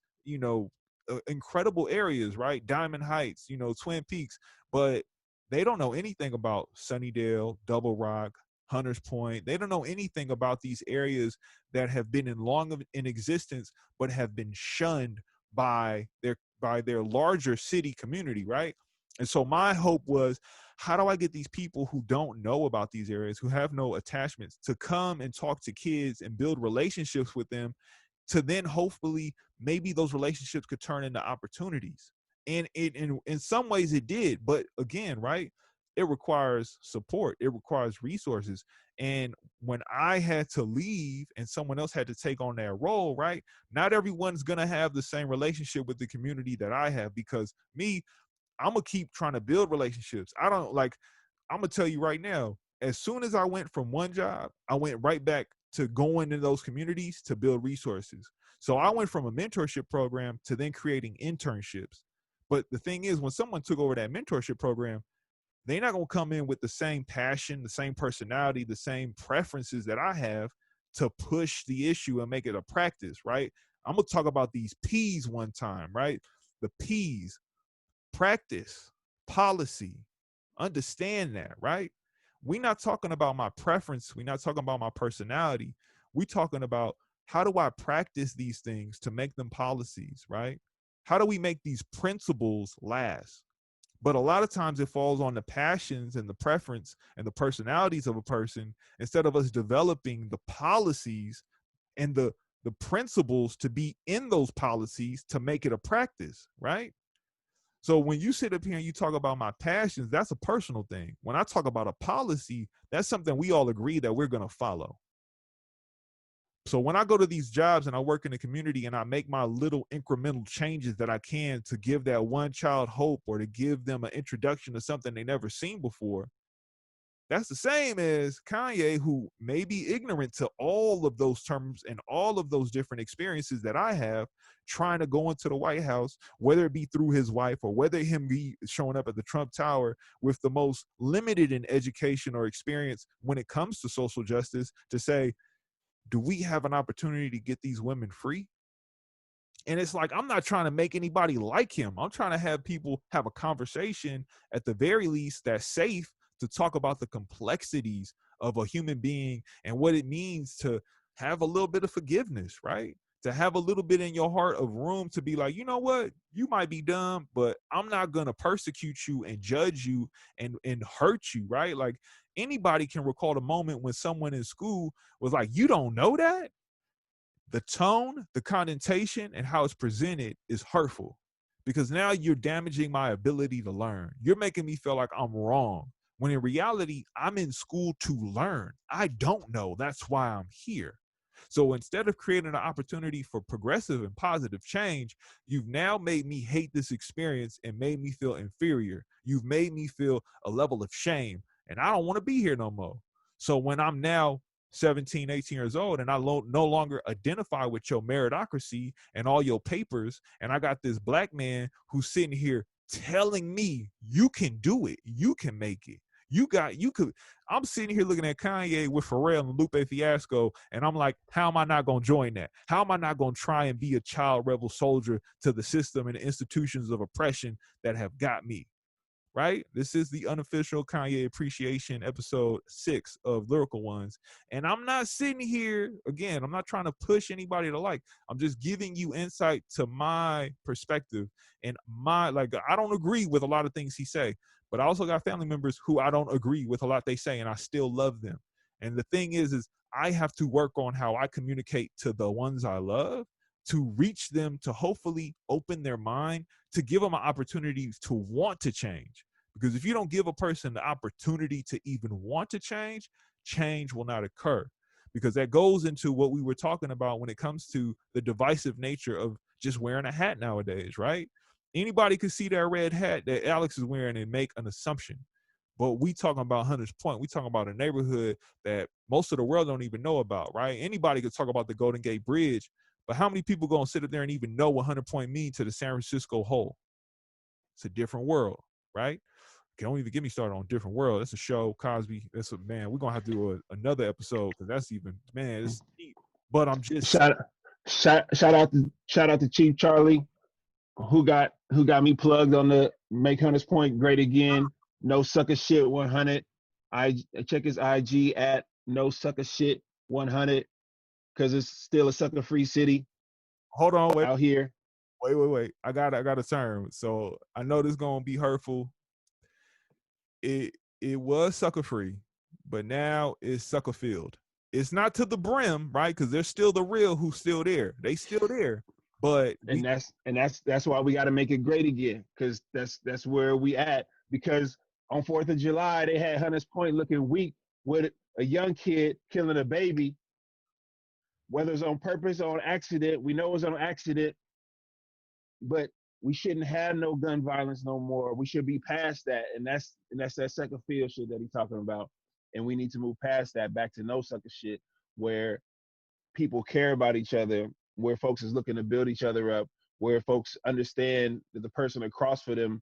incredible areas, right? Diamond Heights, Twin Peaks, but they don't know anything about Sunnydale, Double Rock, Hunters Point. They don't know anything about these areas that have been in existence, but have been shunned by their larger city community, right? And so my hope was, how do I get these people who don't know about these areas, who have no attachments, to come and talk to kids and build relationships with them, to then hopefully maybe those relationships could turn into opportunities. And in some ways it did, but again, right, it requires support, it requires resources. And when I had to leave and someone else had to take on that role, right, not everyone's gonna have the same relationship with the community that I have, because I'm gonna keep trying to build relationships. I'm gonna tell you right now, as soon as I went from one job, I went right back to going in those communities to build resources. So I went from a mentorship program to then creating internships. But the thing is, when someone took over that mentorship program, they're not going to come in with the same passion, the same personality, the same preferences that I have to push the issue and make it a practice, right? I'm gonna talk about these P's one time, right? The P's: practice, policy. Understand that, right? We're not talking about my preference. We're not talking about my personality. We're talking about how do I practice these things to make them policies, right? How do we make these principles last? But a lot of times it falls on the passions and the preference and the personalities of a person instead of us developing the policies and the principles to be in those policies to make it a practice, right? So when you sit up here and you talk about my passions, that's a personal thing. When I talk about a policy, that's something we all agree that we're going to follow. So when I go to these jobs and I work in the community and I make my little incremental changes that I can to give that one child hope or to give them an introduction to something they never seen before, that's the same as Kanye, who may be ignorant to all of those terms and all of those different experiences that I have, trying to go into the White House, whether it be through his wife or whether him be showing up at the Trump Tower with the most limited in education or experience when it comes to social justice, to say, do we have an opportunity to get these women free? And it's like, I'm not trying to make anybody like him. I'm trying to have people have a conversation at the very least that's safe to talk about the complexities of a human being and what it means to have a little bit of forgiveness, right? To have a little bit in your heart of room to be like, you know what, you might be dumb, but I'm not going to persecute you and judge you and hurt you, right? Like anybody can recall the moment when someone in school was like, you don't know that? The tone, the connotation, and how it's presented is hurtful because now you're damaging my ability to learn. You're making me feel like I'm wrong when in reality, I'm in school to learn. I don't know. That's why I'm here. So instead of creating an opportunity for progressive and positive change, you've now made me hate this experience and made me feel inferior. You've made me feel a level of shame, and I don't want to be here no more. So when I'm now 17, 18 years old, and I no longer identify with your meritocracy and all your papers, and I got this black man who's sitting here telling me you can do it, you can make it. You could. I'm sitting here looking at Kanye with Pharrell and Lupe Fiasco, and I'm like, how am I not going to join that? How am I not going to try and be a child rebel soldier to the system and the institutions of oppression that have got me? Right? This is the unofficial Kanye appreciation episode 6 of Lyrical Ones. And I'm not sitting here, again, I'm not trying to push anybody to like. I'm just giving you insight to my perspective and my, like, I don't agree with a lot of things he say, but I also got family members who I don't agree with a lot they say, and I still love them. And the thing is I have to work on how I communicate to the ones I love to reach them, to hopefully open their mind, to give them an opportunity to want to change. Because if you don't give a person the opportunity to even want to change, change will not occur. Because that goes into what we were talking about when it comes to the divisive nature of just wearing a hat nowadays, right? Anybody could see that red hat that Alex is wearing and make an assumption. But we talking about Hunter's Point. We talking about a neighborhood that most of the world don't even know about, right? Anybody could talk about the Golden Gate Bridge, but how many people going to sit up there and even know what Hunter Point means to the San Francisco whole? It's a different world, right? Don't even get me started on Different World. That's a show, Cosby. That's a, man, we're gonna have to do another episode because that's even, man, it's deep. But I'm just shout out to Chief Charlie, who got me plugged on the Make Hunters Point Great Again. No sucker shit 100. I check his IG at no sucker shit 100 because it's still a sucker free city. Hold on, wait out here. Wait. I got a term. So I know this gonna be hurtful. It was sucker free, but now it's sucker filled. It's not to the brim, right? Because there's still the real who's still there. They still there. But that's why we got to make it great again, because that's where we at. Because on 4th of July they had Hunters Point looking weak with a young kid killing a baby, whether it's on purpose or on accident. We know it's on accident, but we shouldn't have no gun violence no more. We should be past that, and that's that second field shit that he's talking about. And we need to move past that back to no sucker shit, where people care about each other, where folks is looking to build each other up, where folks understand that the person across for them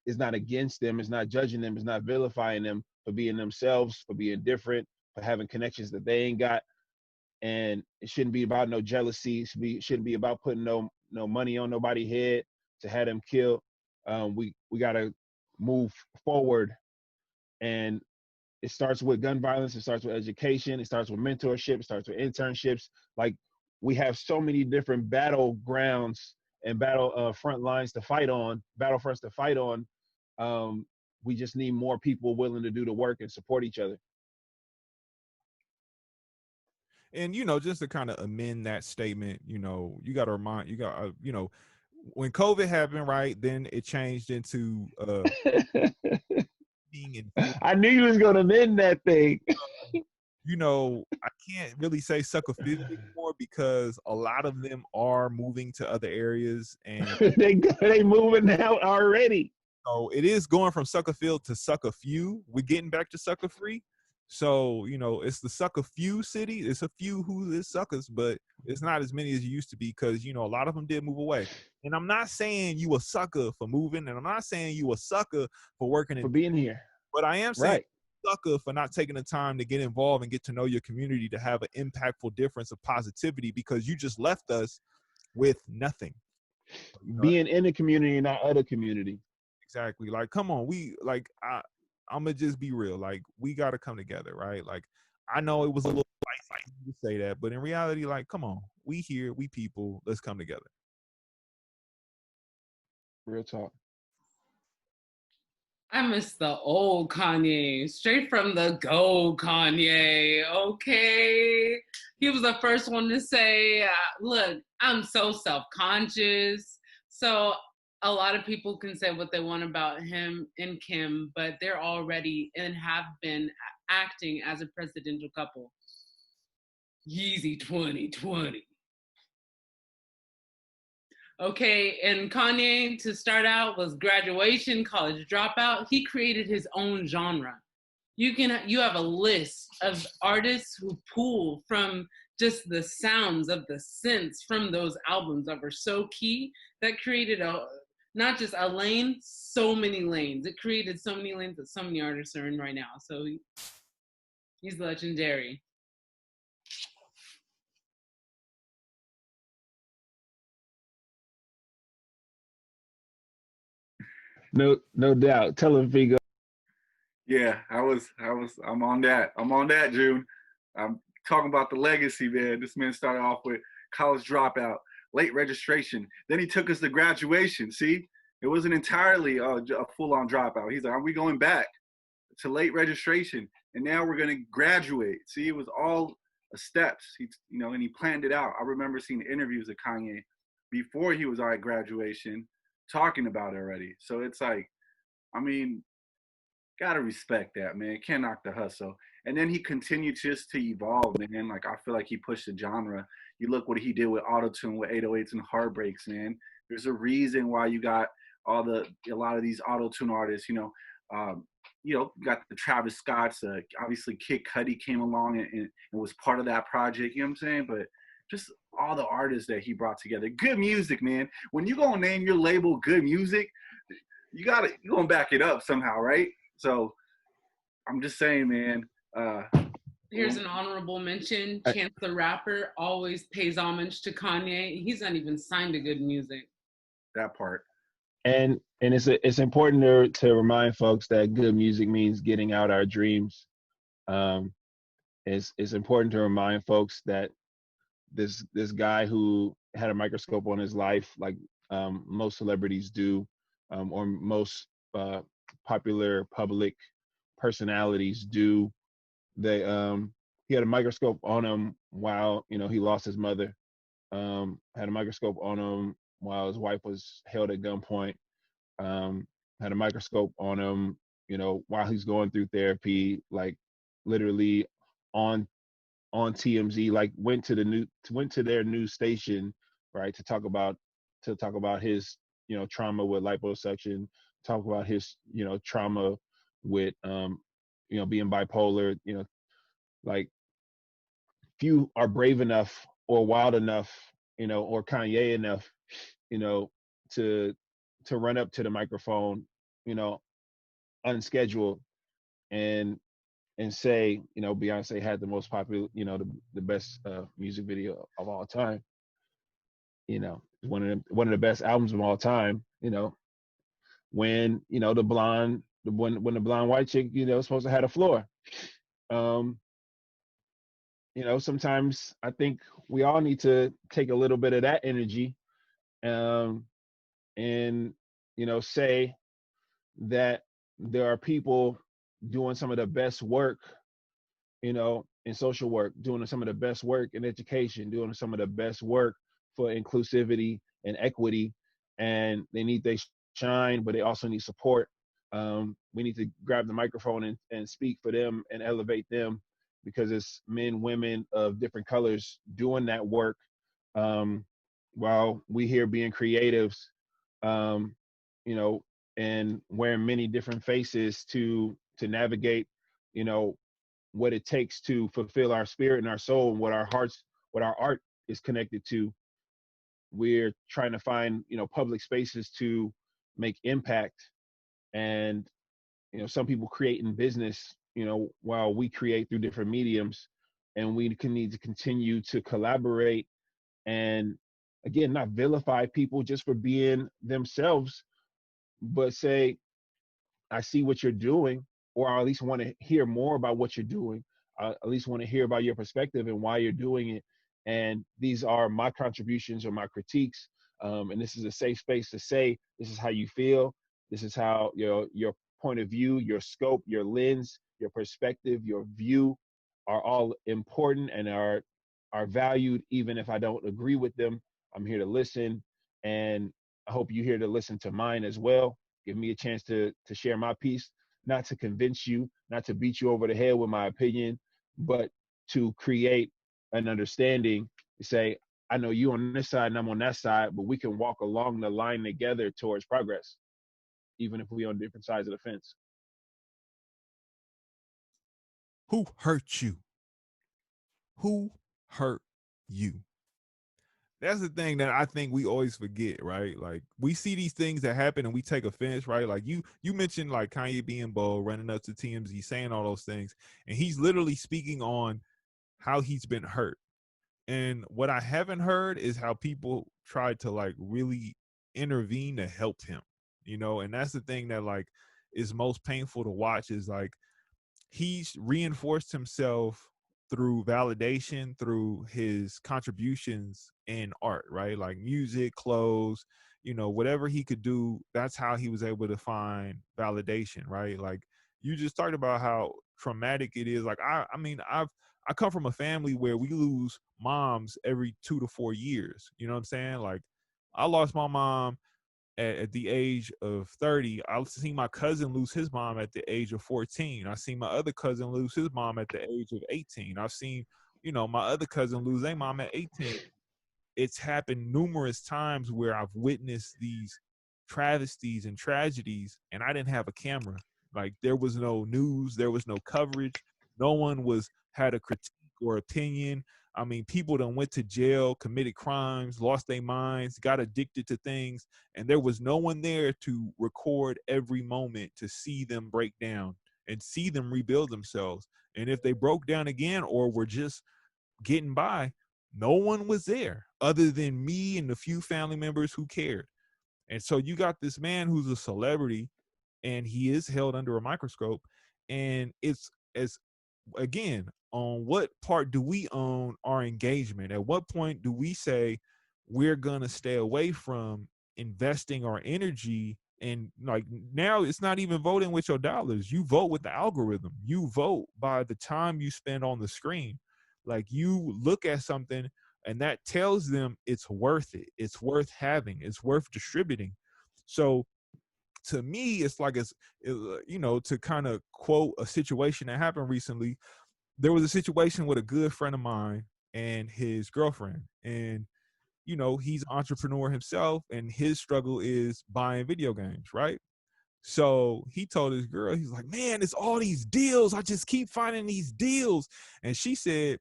is not against them, is not judging them, is not vilifying them for being themselves, for being different, for having connections that they ain't got. and it shouldn't be about no jealousy. Shouldn't be about putting no money on nobody's head to have them killed. We gotta move forward, and it starts with gun violence. It starts with education. It starts with mentorship. It starts with internships. Like, we have so many different battlegrounds and front lines to fight on, battlefronts to fight on. We just need more people willing to do the work and support each other. And just to kind of amend that statement, you got to remind when COVID happened, right? Then it changed into being in. I knew you was gonna amend that thing. I can't really say sucker fifty anymore because a lot of them are moving to other areas, and they moving out already. So it is going from sucker field to sucker few. We're getting back to sucker free. So, it's the sucker few city. It's a few who is suckers, but it's not as many as you used to be because, a lot of them did move away. And I'm not saying you a sucker for moving, and I'm not saying you a sucker for working for being here. But I am saying sucker for not taking the time to get involved and get to know your community to have an impactful difference of positivity because you just left us with nothing. Being in the community, not other community. Exactly. Like, come on, I'm gonna just be real. Like, we gotta come together, right? Like, I know it was a little spicy to say that, but in reality, like, come on, we here, we people, let's come together. Real talk. I miss the old Kanye, straight from the gold Kanye, okay? He was the first one to say, look, I'm so self-conscious. So a lot of people can say what they want about him and Kim, but they're already and have been acting as a presidential couple. Yeezy 2020. Okay, and Kanye, to start out, was graduation, college dropout. He created his own genre. You have a list of artists who pull from just the sounds of the synths from those albums that were so key that created not just a lane, so many lanes. It created so many lanes that so many artists are in right now. So he's legendary. No doubt. Tell him, Figo. Yeah, I'm on that, June. I'm talking about the legacy, man. This man started off with college dropout, late registration. Then he took us to graduation. See, it wasn't entirely a full-on dropout. He's like, are we going back to late registration? And now we're going to graduate. See, it was all steps. And he planned it out. I remember seeing interviews of Kanye before he was at graduation talking about it already. So it's like, I mean, gotta respect that, man. Can't knock the hustle. And then he continued just to evolve, man. Like, I feel like he pushed the genre. You look what he did with autotune, with 808s and heartbreaks, man. There's a reason why you got a lot of these autotune artists. Got the Travis Scotts. Obviously, Kid Cudi came along and was part of that project. You know what I'm saying? But just all the artists that he brought together. Good music, man. When you gonna name your label Good Music, you gonna back it up somehow, right? So I'm just saying, man. Here's an honorable mention. Chance the Rapper always pays homage to Kanye. He's not even signed to Good Music. That part. And it's important to remind folks that good music means getting out our dreams. It's important to remind folks that this guy who had a microscope on his life, like most celebrities do, or most popular public personalities do. He had a microscope on him while he lost his mother. Had a microscope on him while his wife was held at gunpoint. Had a microscope on him, while he's going through therapy, like literally on TMZ, like went to their news station, right, to talk about his trauma with liposuction, talk about his trauma with being bipolar. Like, few are brave enough or wild enough, or Kanye enough, to run up to the microphone, unscheduled, and and say, you know, Beyonce had the most popular, you know, the best music video of all time. You know, one of the best albums of all time. You know, when you know when the blonde white chick, you know, supposed to have a floor. Um, you know, sometimes I think we all need to take a little bit of that energy, um, and you know, say that there are people doing some of the best work, you know, in social work, doing some of the best work in education, doing some of the best work for inclusivity and equity, and they need they shine, but they also need support. We need to grab the microphone and speak for them and elevate them, because it's men, women of different colors doing that work, um, while we here being creatives, um, you know, and wearing many different faces to navigate, you know, what it takes to fulfill our spirit and our soul and what our hearts, what our art is connected to. We're trying to find, you know, public spaces to make impact. And, you know, some people create in business, you know, while we create through different mediums. And we can need to continue to collaborate and, again, not vilify people just for being themselves, but say, I see what you're doing, or I at least want to hear more about what you're doing. I at least want to hear about your perspective and why you're doing it. And these are my contributions or my critiques. And this is a safe space to say, this is how you feel. This is how your point of view, your scope, your lens, your perspective, your view are all important and are valued, even if I don't agree with them. I'm here to listen, and I hope you're here to listen to mine as well. Give me a chance to share my piece, not to convince you, not to beat you over the head with my opinion, but to create an understanding. To say, I know you on this side and I'm on that side, but we can walk along the line together towards progress, even if we're on different sides of the fence. Who hurt you? Who hurt you? That's the thing that I think we always forget, right? Like, we see these things that happen and we take offense, right? Like you mentioned, like, Kanye being bold, running up to TMZ, saying all those things, and he's literally speaking on how he's been hurt. And what I haven't heard is how people try to, like, really intervene to help him, you know? And that's the thing that, like, is most painful to watch, is like, he's reinforced himself through validation, through his contributions in art, right? Like music, clothes, you know, whatever he could do, that's how he was able to find validation, right? Like, you just talked about how traumatic it is. Like, I mean, I come from a family where we lose moms every 2 to 4 years. You know what I'm saying? Like, I lost my mom at the age of 30. I seen my cousin lose his mom at the age of 14. I seen my other cousin lose his mom at the age of 18. I've seen, you know, my other cousin lose their mom at 18. It's happened numerous times where I've witnessed these travesties and tragedies, and I didn't have a camera. Like, there was no news, there was no coverage. No one had a critique or opinion. I mean, people done went to jail, committed crimes, lost their minds, got addicted to things, and there was no one there to record every moment, to see them break down and see them rebuild themselves. And if they broke down again or were just getting by, no one was there other than me and the few family members who cared. And so you got this man who's a celebrity, and he is held under a microscope. And it's, as again, on what part do we own our engagement? At what point do we say we're gonna stay away from investing our energy? And, like, now it's not even voting with your dollars. You vote with the algorithm. You vote by the time you spend on the screen. Like, you look at something and that tells them it's worth it. It's worth having. It's worth distributing. So to me, it's like, you know, to kind of quote a situation that happened recently. There was a situation with a good friend of mine and his girlfriend, and, you know, he's an entrepreneur himself, and his struggle is buying video games, right? So he told his girl, he's like, man, it's all these deals. I just keep finding these deals. And she said,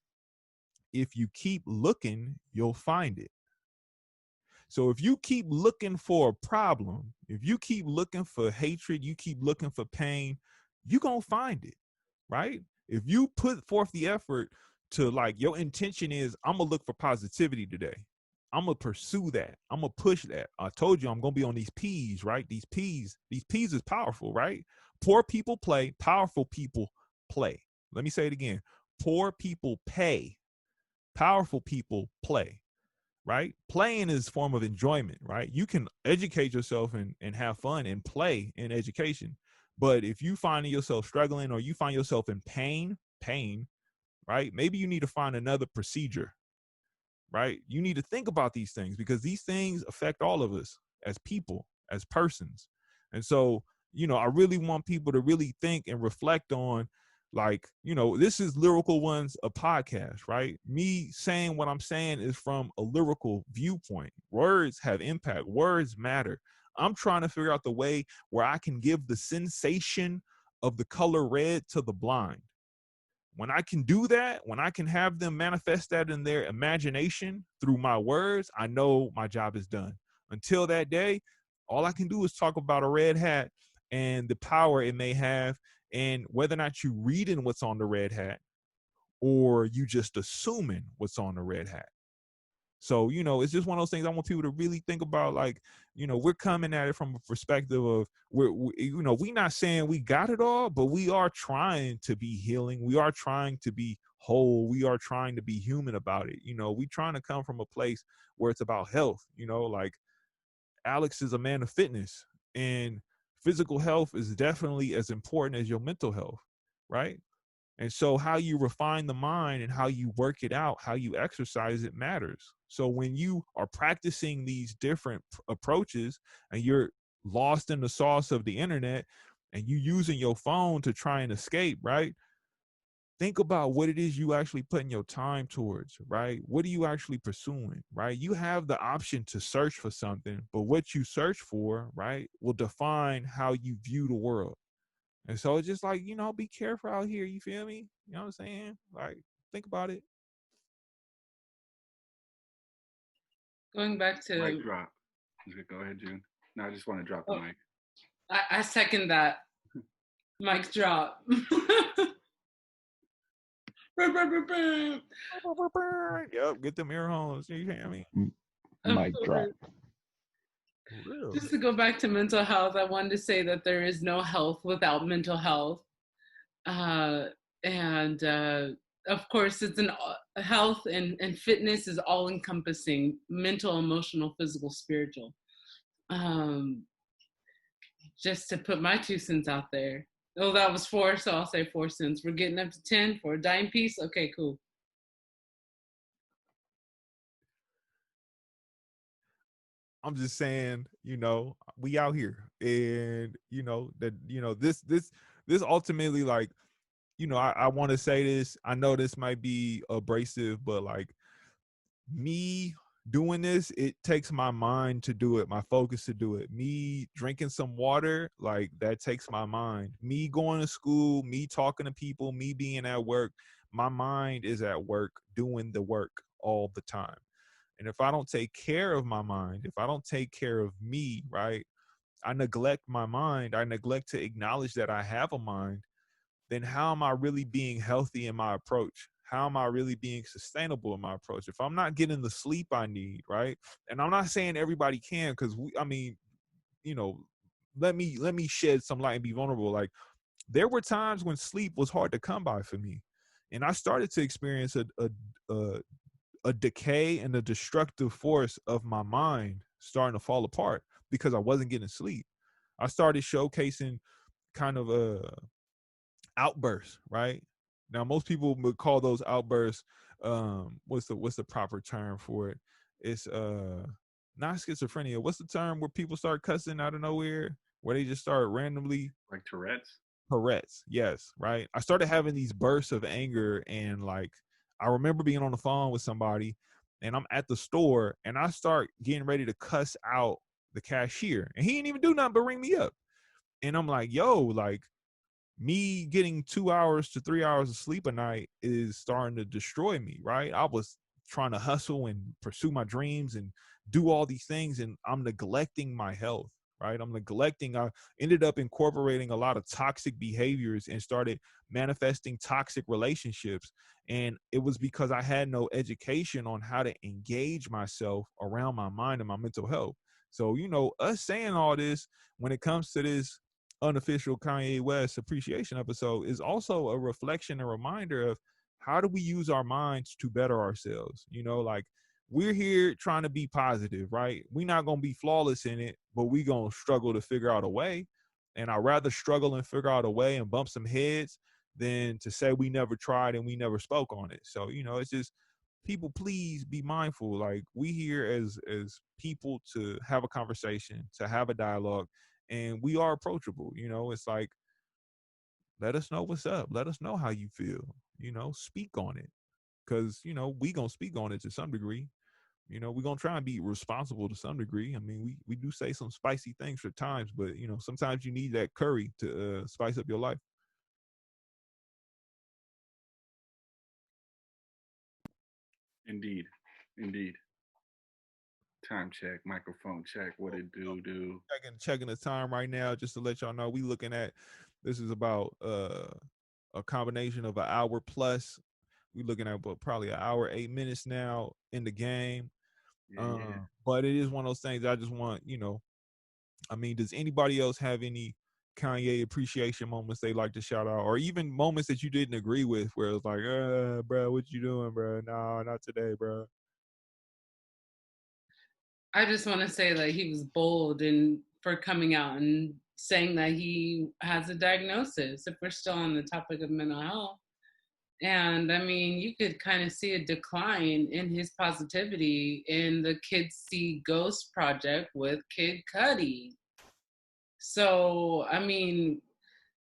if you keep looking, you'll find it. So if you keep looking for a problem, if you keep looking for hatred, you keep looking for pain, you're going to find it, right? If you put forth the effort to, like, your intention is, I'm gonna look for positivity today. I'm gonna pursue that. I'm gonna push that. I told you I'm gonna be on these P's, right? These P's is powerful, right? Poor people play, powerful people play. Let me say it again. Poor people pay, powerful people play, right? Playing is a form of enjoyment, right? You can educate yourself and have fun and play in education. But if you find yourself struggling or you find yourself in pain, right? Maybe you need to find another procedure, right? You need to think about these things because these things affect all of us as people, as persons. And so, I really want people to really think and reflect on, like, this is Lyrical Ones, a podcast, right? Me saying what I'm saying is from a lyrical viewpoint. Words have impact. Words matter. I'm trying to figure out the way where I can give the sensation of the color red to the blind. When I can do that, when I can have them manifest that in their imagination through my words, I know my job is done. Until that day, all I can do is talk about a red hat and the power it may have, and whether or not you reading what's on the red hat or you just assuming what's on the red hat. So, it's just one of those things I want people to really think about. Like, we're coming at it from a perspective of we're not saying we got it all, but we are trying to be healing. We are trying to be whole. We are trying to be human about it. We trying to come from a place where it's about health. Like Alex is a man of fitness, and physical health is definitely as important as your mental health, right? And so how you refine the mind and how you work it out, how you exercise it matters. So when you are practicing these different approaches and you're lost in the sauce of the internet and you using your phone to try and escape, right? Think about what it is you actually putting your time towards, right? What are you actually pursuing, right? You have the option to search for something, but what you search for, right, will define how you view the world. And so it's just like, be careful out here. You feel me? You know what I'm saying? Like, think about it. Going back to Mic drop. Go ahead, June. No, I just want to drop the mic. I second that. Mic drop. Yep, get them ear holes. You hear me? Mic drop. Just to go back to mental health, I wanted to say that there is no health without mental health. And of course, it's health and fitness is all encompassing: mental, emotional, physical, spiritual. Just to put my 2 cents out there. Oh, that was 4, so I'll say 4 cents. We're getting up to 10 for a dime piece. Okay, cool. I'm just saying, we out here, and this ultimately, like, I want to say this. I know this might be abrasive, but like me doing this, it takes my mind to do it, my focus to do it. Me drinking some water, like, that takes my mind. Me going to school, me talking to people, me being at work, my mind is at work doing the work all the time. And if I don't take care of my mind, if I don't take care of me, right, I neglect my mind, I neglect to acknowledge that I have a mind, then how am I really being healthy in my approach? How am I really being sustainable in my approach? If I'm not getting the sleep I need, right? And I'm not saying everybody can, because let me shed some light and be vulnerable. Like, there were times when sleep was hard to come by for me, and I started to experience a decay and a destructive force of my mind starting to fall apart because I wasn't getting sleep. I started showcasing kind of outbursts, right? Now, most people would call those outbursts, what's the proper term for it? It's not schizophrenia. What's the term where people start cussing out of nowhere, where they just start randomly? Like Tourette's? Tourette's, yes, right? I started having these bursts of anger, and like, I remember being on the phone with somebody, and I'm at the store, and I start getting ready to cuss out the cashier, and he didn't even do nothing but ring me up. And I'm like, yo, like, me getting 2 hours to 3 hours of sleep a night is starting to destroy me, right? I was trying to hustle and pursue my dreams and do all these things, and I'm neglecting my health. right? I'm neglecting. I ended up incorporating a lot of toxic behaviors and started manifesting toxic relationships. And it was because I had no education on how to engage myself around my mind and my mental health. So, us saying all this when it comes to this unofficial Kanye West appreciation episode is also a reflection and reminder of how do we use our minds to better ourselves? Like, we're here trying to be positive, right? We're not going to be flawless in it, but we're going to struggle to figure out a way. And I'd rather struggle and figure out a way and bump some heads than to say we never tried and we never spoke on it. So, it's just, people, please be mindful. Like, we here as people to have a conversation, to have a dialogue, and we are approachable. It's like, let us know what's up. Let us know how you feel. Speak on it. Because, we going to speak on it to some degree. We're going to try and be responsible to some degree. I mean, we do say some spicy things for times, but, sometimes you need that curry to spice up your life. Indeed. Indeed. Time check, microphone check, what it do. Checking the time right now, just to let y'all know, we looking at, this is about a combination of an hour plus. We looking at probably an hour, 8 minutes now in the game. Yeah. But it is one of those things I just want, I mean, does anybody else have any Kanye appreciation moments they like to shout out, or even moments that you didn't agree with where it's like, bro, what you doing, bro? No, not today, bro. I just want to say that he was bold and for coming out and saying that he has a diagnosis, if we're still on the topic of mental health. And I mean, you could kind of see a decline in his positivity in the Kids See Ghost project with Kid Cudi. So, I mean,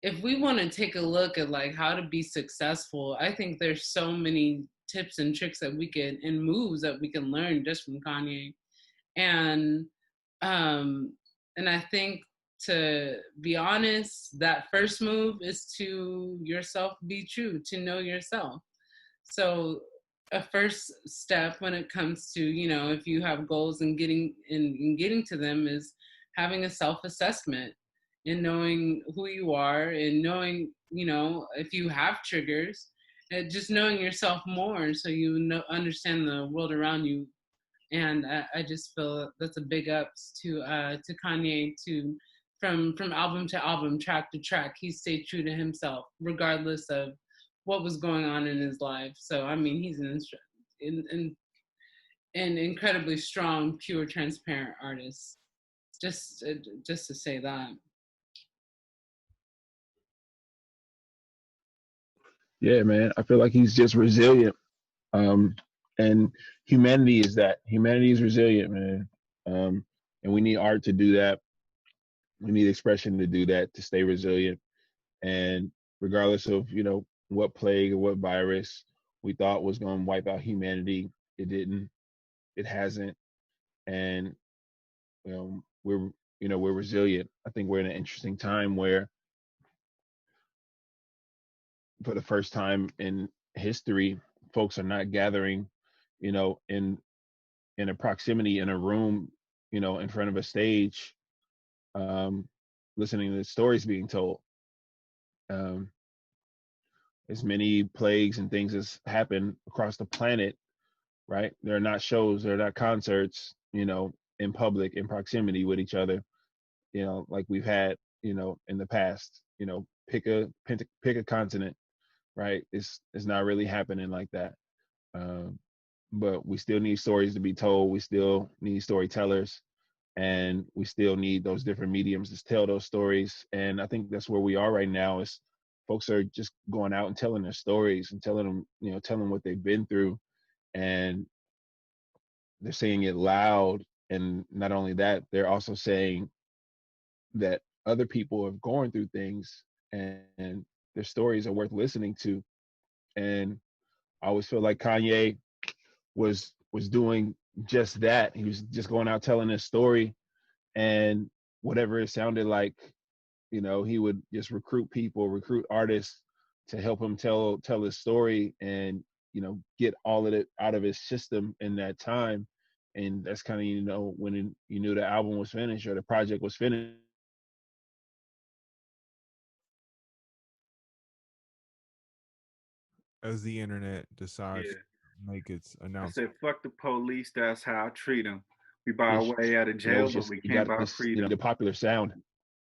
if we want to take a look at like how to be successful, I think there's so many tips and tricks that we can and moves that we can learn just from Kanye. And um and I think, to be honest, that first move is to yourself, be true, to know yourself. So a first step when it comes to, if you have goals and getting to them, is having a self-assessment and knowing who you are, and knowing, if you have triggers, and just knowing yourself more so you understand the world around you. And I just feel that's a big ups to Kanye, to from album to album, track to track, he stayed true to himself regardless of what was going on in his life. So I mean, he's an incredibly strong, pure, transparent artist. Just to say that. Yeah, man. I feel like he's just resilient. And humanity is that. Humanity is resilient, man. And we need art to do that. We need expression to do that, to stay resilient. And regardless of, what plague or what virus we thought was going to wipe out humanity, it didn't. It hasn't. And we're we're resilient. I think we're in an interesting time where, for the first time in history, folks are not gathering, in a proximity in a room, in front of a stage, um, listening to the stories being told. Um, as many plagues and things as happen across the planet, right? They're not shows, they're not concerts, in public, in proximity with each other, like we've had, in the past. Pick a continent, right? It's not really happening like that. Um, but we still need stories to be told. We still need storytellers, and we still need those different mediums to tell those stories. And I think that's where we are right now. Is folks are just going out and telling their stories and telling them, telling what they've been through, and they're saying it loud. And not only that, they're also saying that other people are going through things, and their stories are worth listening to. And I always feel like Kanye was doing just that. He was just going out telling his story, and whatever it sounded like, he would just recruit people, recruit artists to help him tell his story, and get all of it out of his system in that time. and that's kind of, you know, when you knew the album was finished or the project was finished. As the internet decides Yeah. to make its I announcement. said, fuck the police. That's how I treat them. We buy our It's, way out of you know, jail, it's but just we you can't got buy this, you know, freedom. the popular sound.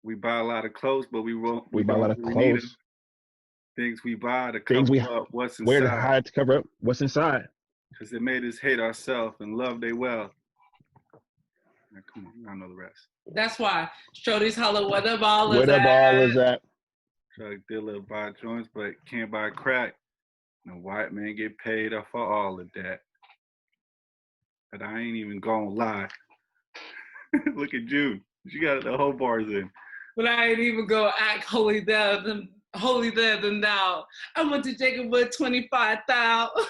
We buy a lot of clothes, but We we buy a lot don't of really need them. clothes, Things we buy to things cover we up what's wear to inside, hide to cover up what's inside. because it made us hate ourselves and love they well. Now, come on, I know the rest. That's why Shorty's holler where the ball is Where the ball at. is at. Drug dealer buy joints, but can't buy crack. No white man get paid off for all of that. But I ain't even gonna lie. Look at June. She got the whole bars in. But I ain't even go act holier than thou. I went to Jacob with 25,000.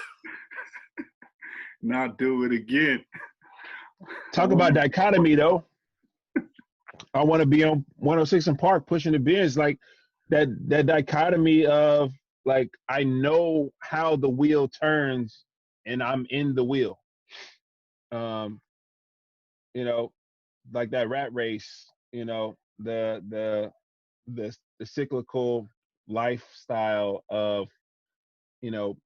Not do it again. Talk about dichotomy though. I want to be on 106 and Park pushing the biz, like that dichotomy of like, I know how the wheel turns and I'm in the wheel. You know, like that rat race, you know, the cyclical lifestyle of, you know,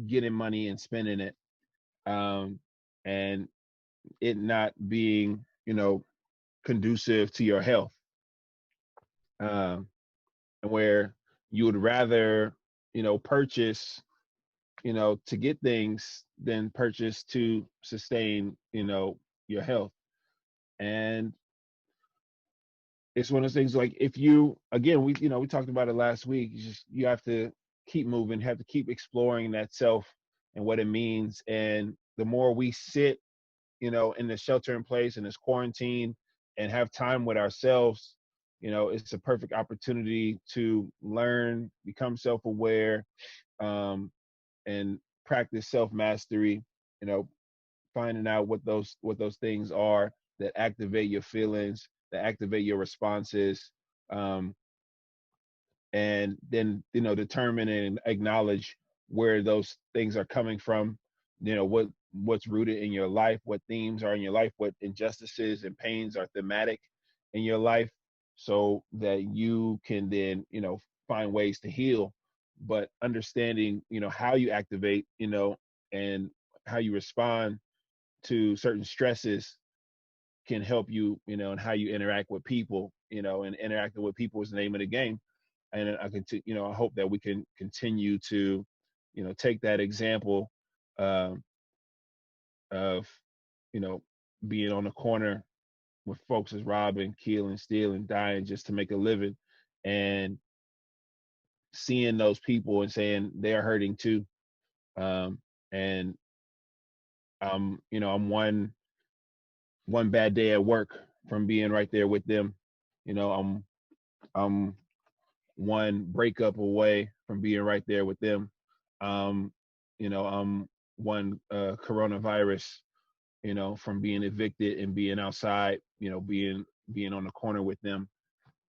getting money and spending it, and it not being, you know, conducive to your health, where you would rather, you know, purchase, you know, to get things than purchase to sustain, you know, your health. And it's one of those things, like, if you, again, we, you know, we talked about it last week, you have to keep moving, have to keep exploring that self and what it means. And the more we sit, you know, in the shelter in place and this quarantine and have time with ourselves, you know, it's a perfect opportunity to learn, become self-aware, and practice self-mastery, you know, finding out what those things are that activate your feelings, that activate your responses, and then, you know, determine and acknowledge where those things are coming from, you know, what's rooted in your life, what themes are in your life, what injustices and pains are thematic in your life, so that you can then, you know, find ways to heal. But understanding, you know, how you activate, you know, and how you respond to certain stresses can help you, you know, and how you interact with people, you know, and interacting with people is the name of the game. And I can, you know, I hope that we can continue to, you know, take that example, um, of, you know, being on the corner with folks as robbing, killing, stealing, dying just to make a living, and seeing those people and saying they're hurting too. And you know, I'm one bad day at work from being right there with them. You know, I'm one breakup away from being right there with them. Um, you know, I'm one coronavirus, you know, from being evicted and being outside, you know, being on the corner with them.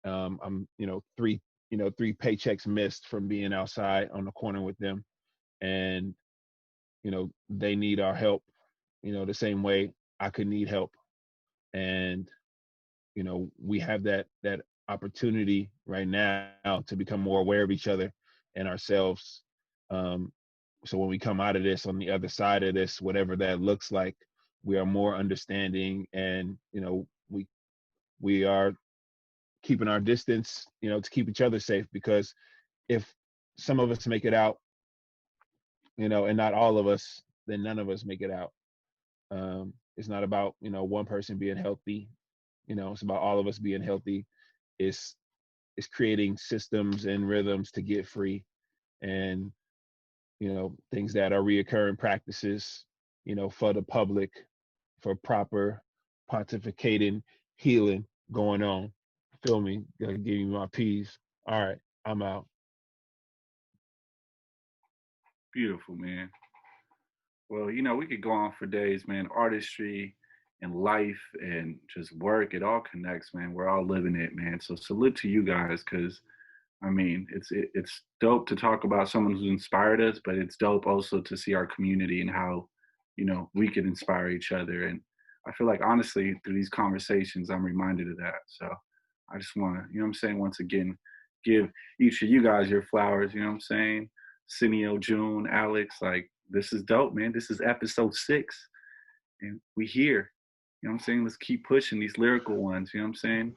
I'm, you know, three paychecks missed from being outside on the corner with them. And, you know, they need our help, you know, the same way I could need help. And, you know, we have that opportunity right now to become more aware of each other and ourselves. So when we come out of this, on the other side of this, whatever that looks like, we are more understanding, and, you know, we are keeping our distance, you know, to keep each other safe. Because if some of us make it out, you know, and not all of us, then none of us make it out. It's not about, you know, one person being healthy. You know, it's about all of us being healthy. It's creating systems and rhythms to get free, and, you know, things that are reoccurring practices, you know, for the public, for proper pontificating healing going on. Feel me? Gotta give you my peace. All right, I'm out. Beautiful, man. Well, you know, we could go on for days, man. Artistry and life and just work, it all connects, man. We're all living it, man. So salute to you guys, because I mean, it's dope to talk about someone who's inspired us, but it's dope also to see our community and how, you know, we can inspire each other. And I feel like honestly through these conversations, I'm reminded of that. So I just want to, you know what I'm saying, once again, give each of you guys your flowers, you know what I'm saying? Cineo, June, Alex, like this is dope, man. This is episode 6 and we here. You know what I'm saying? Let's keep pushing these lyrical ones, you know what I'm saying?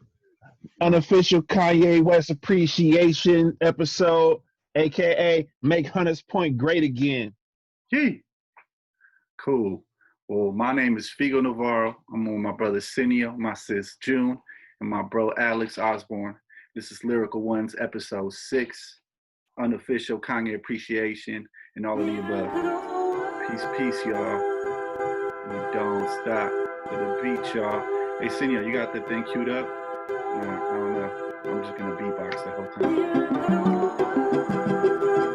Unofficial Kanye West appreciation episode, aka Make Hunters Point Great Again. Yay. Cool. Well, my name is Figo Navarro. I'm with my brother Cineo, my sis June, and my bro Alex Osborne. This is Lyrical Ones, episode 6, Unofficial Kanye Appreciation, and all of the above. Peace, peace, y'all. You don't stop to the beat, y'all. Hey, Cineo, you got that thing queued up? I don't know. I'm just going to beatbox the whole time.